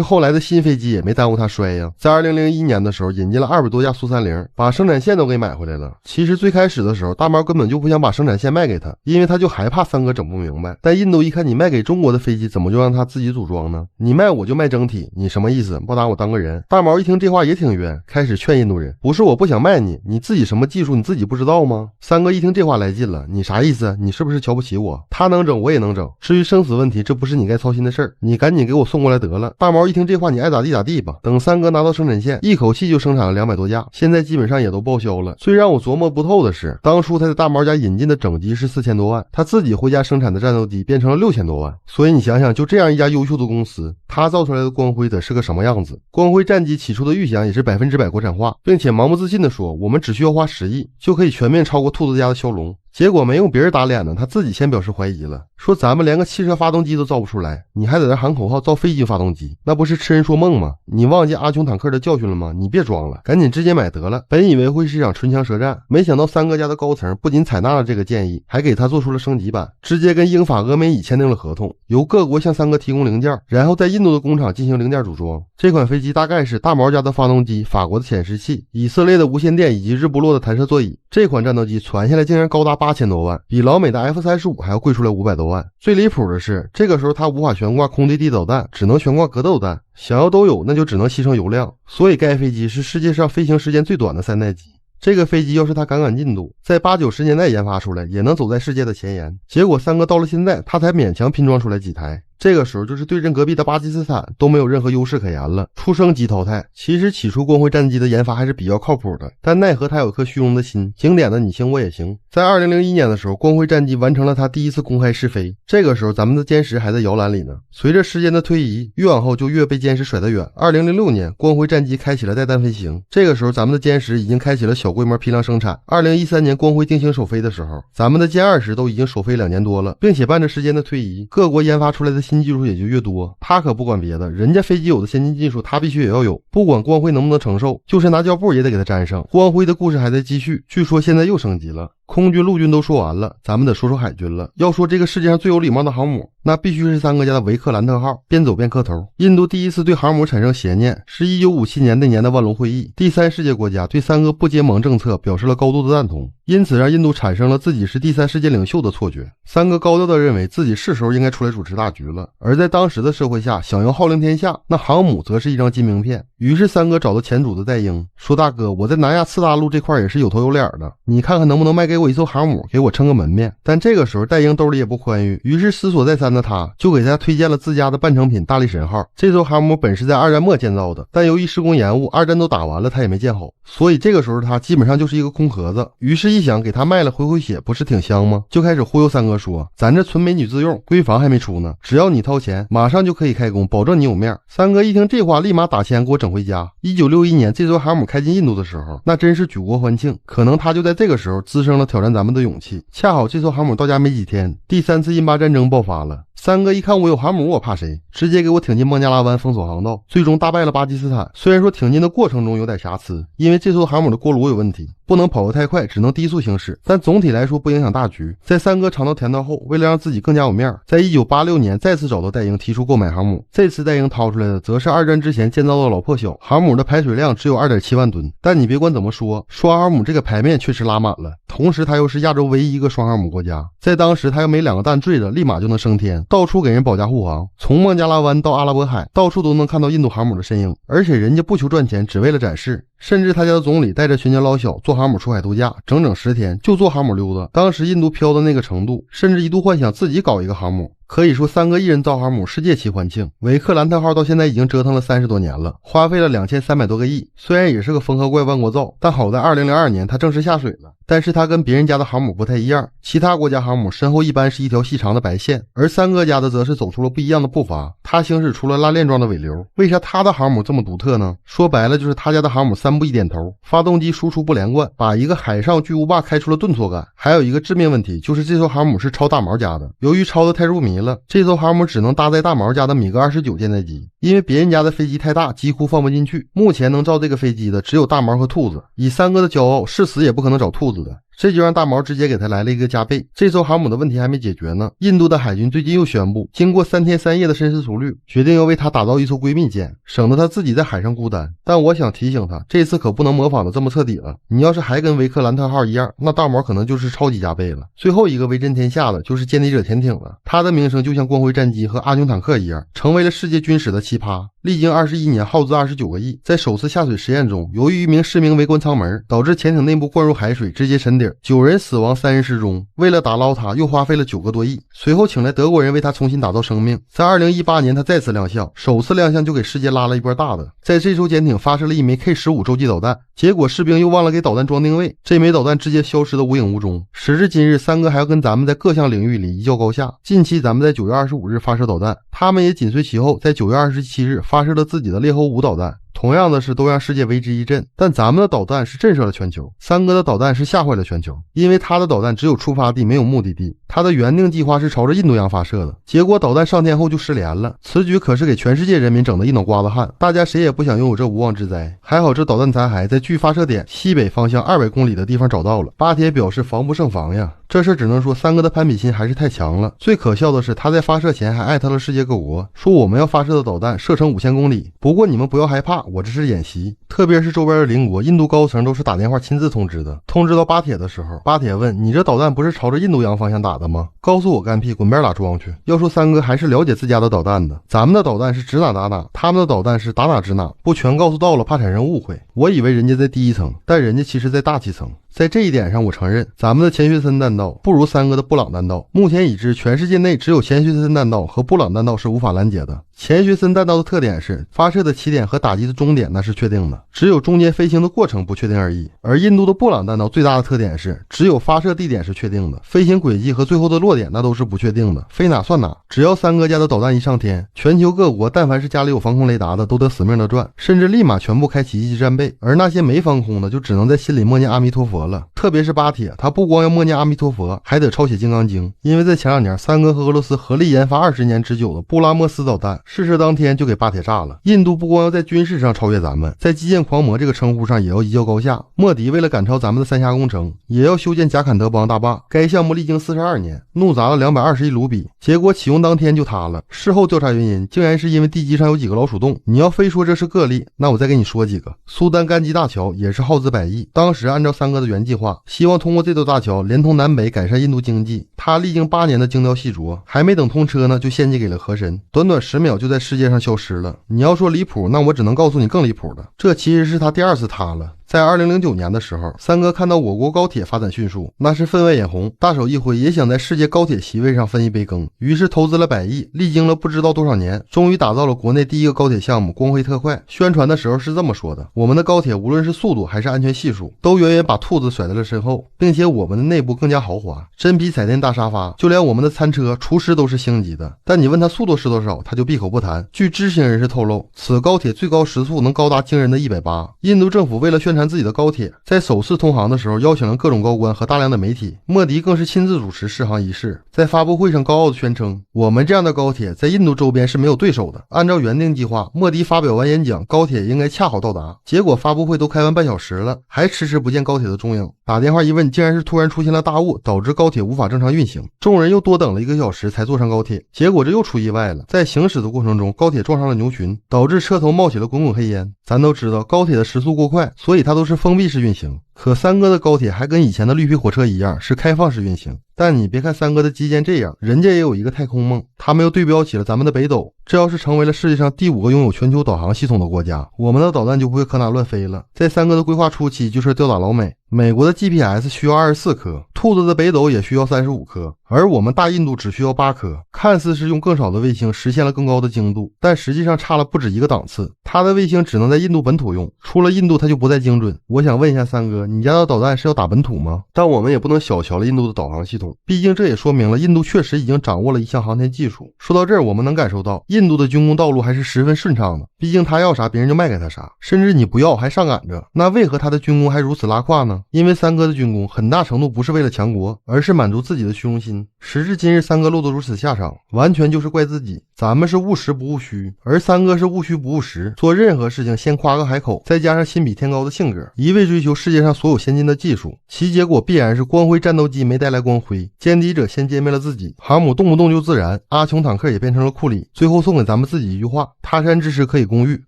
后来的新飞机也没耽误他摔呀。在2001年的时候引进了200多架苏30，把生产线都给买回来了。其实最开始的时候大毛根本就不想把生产线卖给他，因为他就害怕三哥整不明白。但印度一看你卖给中国的飞机，怎么就让他自己组装呢？你卖我就卖整体，你什么意思？不拿我当个人？大毛一听这话也挺冤，开始劝印度人，不是我不想卖你，你自己什么技术你自己不知道吗？三哥一听这话来劲了，你啥意思？你是不是瞧不起我？他能整我也能整，至于生死问题这不是你该操心的事儿，你赶紧给我送过来得了。大毛一听这话，你爱咋地咋地吧。等三哥拿到生产线，一口气就生产了200多架，现在基本上也都报销了。最让我琢磨不透的是，当初他在大毛家引进的整机是4000多万，他自己回家生产的战斗机变成了6000多万。所以你想想，就这样一家优秀的公司，他造出来的光辉得是个什么样子？光辉战机起初的预想也是100%国产化，并且盲目自信的说，我们只需要花10亿就可以全面超过兔子家的骁龙。结果没用别人打脸呢，他自己先表示怀疑了，说咱们连个汽车发动机都造不出来，你还在这喊口号造飞机发动机，那不是痴人说梦吗？你忘记阿琼坦克的教训了吗？你别装了，赶紧直接买得了。本以为会是一场唇枪舌战，没想到三哥家的高层不仅采纳了这个建议，还给他做出了升级版，直接跟英法俄美以签订了合同，由各国向三哥提供零件，然后在印度的工厂进行零件组装。这款飞机大概是大毛家的发动机、法国的潜势器、以色列的无线电以及日不落的弹射座椅。这款战斗机传下来竟然高达8000多万，比老美的 F-35还要贵出来500多万。最离谱的是，这个时候它无法悬挂空对地导弹，只能悬挂格斗弹，想要都有那就只能牺牲油量，所以该飞机是世界上飞行时间最短的3代机。这个飞机要是他赶进度，在80、90年代研发出来，也能走在世界的前沿。结果三哥到了现在，他才勉强拼装出来几台。这个时候就是对阵隔壁的巴基斯坦都没有任何优势可言了，出生即淘汰。其实起初光辉战机的研发还是比较靠谱的，但奈何他有颗虚荣的心，经典的你行我也行。在2001年的时候，光辉战机完成了他第一次公开试飞，这个时候咱们的歼十还在摇篮里呢。随着时间的推移，越往后就越被歼十甩得远。2006年光辉战机开启了带弹飞行，这个时候咱们的歼十已经开启了小规模批量生产。2013年光辉定型首飞的时候，咱们的歼20都已经首飞2年多了，并且伴着时间的推移，各国研发出来的新技术也就越多。他可不管别的，人家飞机有的先进技术他必须也要有，不管光辉能不能承受，就是拿胶布也得给他粘上。光辉的故事还在继续，据说现在又升级了。空军陆军都说完了，咱们得说说海军了。要说这个世界上最有礼貌的航母，那必须是三哥家的维克兰特号，边走边磕头。印度第一次对航母产生邪念是1957年那年的万隆会议，第三世界国家对三哥不结盟政策表示了高度的赞同，因此让印度产生了自己是第三世界领袖的错觉。三哥高调地认为自己是时候应该出来主持大局了。而在当时的社会下，想要号令天下，那航母则是一张金名片。于是三哥找到前主子戴英，说大哥，我在南亚次大陆这块也是有头有脸的，你看看能不能卖给我一艘航母，给我撑个门面。但这个时候戴英兜里也不宽裕，于是思索再三的他就给他推荐了自家的半成品大力神号。这艘航母本是在二战末建造的，但由于施工延误，二战都打完了他也没建好，所以这个时候他基本上就是一个空壳子。于是一想给他卖了回血不是挺香吗？就开始忽悠三哥说，咱这纯美女自用，闺房还没出呢，只要你掏钱马上就可以开工，保证你有面。三哥一听这话立马打钱给我整回家。1961年这艘航母开进印度的时候，那真是举国欢庆，可能他就在这个时候滋生了挑战咱们的勇气。恰好这艘航母到家没几天，第3次印巴战争爆发了。三哥一看我有航母，我怕谁？直接给我挺进孟加拉湾封锁航道，最终大败了巴基斯坦。虽然说挺进的过程中有点瑕疵，因为这艘航母的锅炉有问题，不能跑得太快，只能低速行驶，但总体来说不影响大局。在三哥尝到甜头后，为了让自己更加有面，在1986年再次找到戴英提出购买航母。这次戴英掏出来的则是二战之前建造的老破小航母，的排水量只有 2.7 万吨，但你别管怎么说，双航母这个排面确实拉满了。同时它又是亚洲唯一一个双航母国家，在当时它要没2个弹坠着立马就能升天，到处给人保驾护航，从孟加拉湾到阿拉伯海到处都能看到印度航母的身影。而且人家不求赚钱，只为了展示，甚至他家的总理带着全家老小坐航母出海度假，整整10天就坐航母溜达。当时印度飘的那个程度，甚至一度幻想自己搞一个航母。可以说三哥一人造航母，世界齐欢庆。维克兰特号到现在已经折腾了30多年了，花费了2300多个亿，虽然也是个缝合怪万国造，但好在2002年它正式下水了。但是它跟别人家的航母不太一样，其他国家航母身后一般是一条细长的白线，而三哥家的则是走出了不一样的步伐，它行驶出了拉链状的尾流。为啥他的航母这么独特呢？说白了就是他家的航母3步1点头，发动机输出不连贯，把一个海上巨无霸开出了顿挫感。还有一个致命问题，就是这艘航母是抄大毛家的，由于抄的太入迷了，这艘航母只能搭载大毛家的米格29舰载机，因为别人家的飞机太大，几乎放不进去。目前能造这个飞机的只有大毛和兔子，以三哥的骄傲，是死也不可能找兔子的。这就让大毛直接给他来了一个加倍。这艘航母的问题还没解决呢，印度的海军最近又宣布，经过3天3夜的深思熟虑，决定要为他打造一艘闺蜜舰，省得他自己在海上孤单。但我想提醒他，这次可不能模仿的这么彻底了，你要是还跟维克兰特号一样，那大毛可能就是超级加倍了。最后一个威震天下的就是歼敌者潜艇了，它的名声就像光辉战机和阿牛坦克一样，成为了世界军史的奇葩。历经21年，耗资29个亿，在首次下水实验中，由于一名士兵围观舱门，导致潜艇内部灌入海水，直接沉底，9人死亡，3人失踪。为了打捞它，又花费了9个多亿。随后请来德国人为他重新打造生命。在2018年，他再次亮相，首次亮相就给世界拉了一波大的。在这艘潜艇发射了一枚 K-15洲际导弹，结果士兵又忘了给导弹装定位，这枚导弹直接消失的无影无踪。时至今日，三哥还要跟咱们在各项领域里一较高下。近期咱们在9月25日发射导弹，他们也紧随其后，在9月27日发射了自己的猎猴5导弹。同样的是都让世界为之一振，但咱们的导弹是震慑了全球，三哥的导弹是吓坏了全球。因为他的导弹只有出发地没有目的地，他的原定计划是朝着印度洋发射的，结果导弹上天后就失联了。此举可是给全世界人民整的一脑瓜子汗，大家谁也不想拥有这无妄之灾。还好这导弹残骸在距发射点西北方向200公里的地方找到了。巴铁表示防不胜防呀，这事只能说三哥的攀比心还是太强了。最可笑的是他在发射前还艾特了世界各国，说我们要发射的导弹射程5000公里，不过你们不要害怕，我这是演习。特别是周边的邻国，印度高层都是打电话亲自通知的。通知到巴铁的时候，巴铁问你这导弹不是朝着印度洋方向打的吗？告诉我干屁，滚边打桩去。要说三哥还是了解自家的导弹的，咱们的导弹是指哪打哪，他们的导弹是打哪指哪，不全告诉到了怕产生误会。我以为人家在第一层，但人家其实在大气层。在这一点上我承认，咱们的钱学森弹道不如三哥的布朗弹道。目前已知全世界内只有钱学森弹道和布朗弹道是无法拦截的。钱学森弹道的特点是发射的起点和打击的终点那是确定的，只有中间飞行的过程不确定而已。而印度的布朗弹道最大的特点是只有发射地点是确定的，飞行轨迹和最后的落点那都是不确定的，飞哪算哪。只要三哥家的导弹一上天，全球各国但凡是家里有防空雷达的都得死命的转，甚至立马全部开启一级战备。而那些没防空的就只能在心里默念阿弥陀佛了。特别是巴铁，他不光要默念阿弥陀佛，还得抄写金刚经。因为在前2年，三哥和俄罗斯合力研发20年之久的布拉莫斯导弹，试射当天就给巴铁炸了。印度不光要在军事上超越咱们，在基建狂魔这个称呼上也要一较高下。莫迪为了赶超咱们的三峡工程，也要修建贾坎德邦大坝。该项目历经42年，怒砸了220亿卢比，结果启用当天就塌了。事后调查原因，竟然是因为地基上有几个老鼠洞。你要非说这是个例，那我再给你说几个。苏丹甘基大桥也是耗资100亿，当时按照三哥的原计划，希望通过这座大桥连通南北，改善印度经济。他历经8年的精雕细琢，还没等通车呢，就献祭给了河神，短短10秒就在世界上消失了。你要说离谱，那我只能告诉你更离谱的，这其实是他第2次塌了。在2009年的时候，三哥看到我国高铁发展迅速，那是分外眼红，大手一挥，也想在世界高铁席位上分一杯羹，于是投资了100亿，历经了不知道多少年，终于打造了国内第一个高铁项目，光辉特快。宣传的时候是这么说的：我们的高铁无论是速度还是安全系数，都远远把兔子甩在了身后，并且我们的内部更加豪华，真皮彩电大沙发，就连我们的餐车厨师都是星级的。但你问他速度是多少，他就闭口不谈。据知情人士透露，此高铁最高时速能高达惊人的180。印度政府为了宣传自己的高铁，在首次通航的时候邀请了各种高官和大量的媒体，莫迪更是亲自主持试航仪式，在发布会上高傲地宣称，我们这样的高铁在印度周边是没有对手的。按照原定计划，莫迪发表完演讲，高铁应该恰好到达，结果发布会都开完半小时了，还迟迟不见高铁的踪影。打电话一问，竟然是突然出现了大雾，导致高铁无法正常运行，众人又多等了1个小时才坐上高铁，结果这又出意外了，在行驶的过程中，高铁撞上了牛群，导致车头冒起了滚滚黑烟。咱都知道高铁的时速过快，所以它都是封闭式运行，可三哥的高铁还跟以前的绿皮火车一样是开放式运行。但你别看三哥的基建这样，人家也有一个太空梦，他们又对标起了咱们的北斗。这要是成为了世界上第5个拥有全球导航系统的国家，我们的导弹就不会可哪乱飞了。在三哥的规划初期就是吊打老美，美国的 GPS 需要24颗，兔子的北斗也需要35颗，而我们大印度只需要8颗。看似是用更少的卫星实现了更高的精度，但实际上差了不止1个档次。它的卫星只能在印度本土用，出了印度它就不再精准。我想问一下三哥，你家的导弹是要打本土吗？但我们也不能小瞧了印度的导航系统，毕竟这也说明了印度确实已经掌握了一项航天技术。说到这儿，我们能感受到印度的军工道路还是十分顺畅的，毕竟他要啥别人就卖给他啥，甚至你不要还上赶着。那为何他的军工还如此拉胯呢？因为三哥的军工很大程度不是为了强国，而是满足自己的虚荣心。时至今日，三哥落得如此下场，完全就是怪自己。咱们是务实不务虚，而三哥是务虚不务实，做任何事情先夸个海口，再加上心比天高的性格，一味追求世界上所有先进的技术，其结果必然是光辉战斗机没带来光辉，歼敌者先歼灭了自己，航母动不动就自燃，阿琼坦克也变成了库里。最后送给咱们自己一句话：他山之石可以攻玉。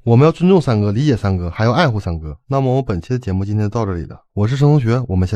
我们要尊重三哥，理解三哥，还要爱护三哥。那么我们本期的节目今天就到这里了，我是陈同学，我们下期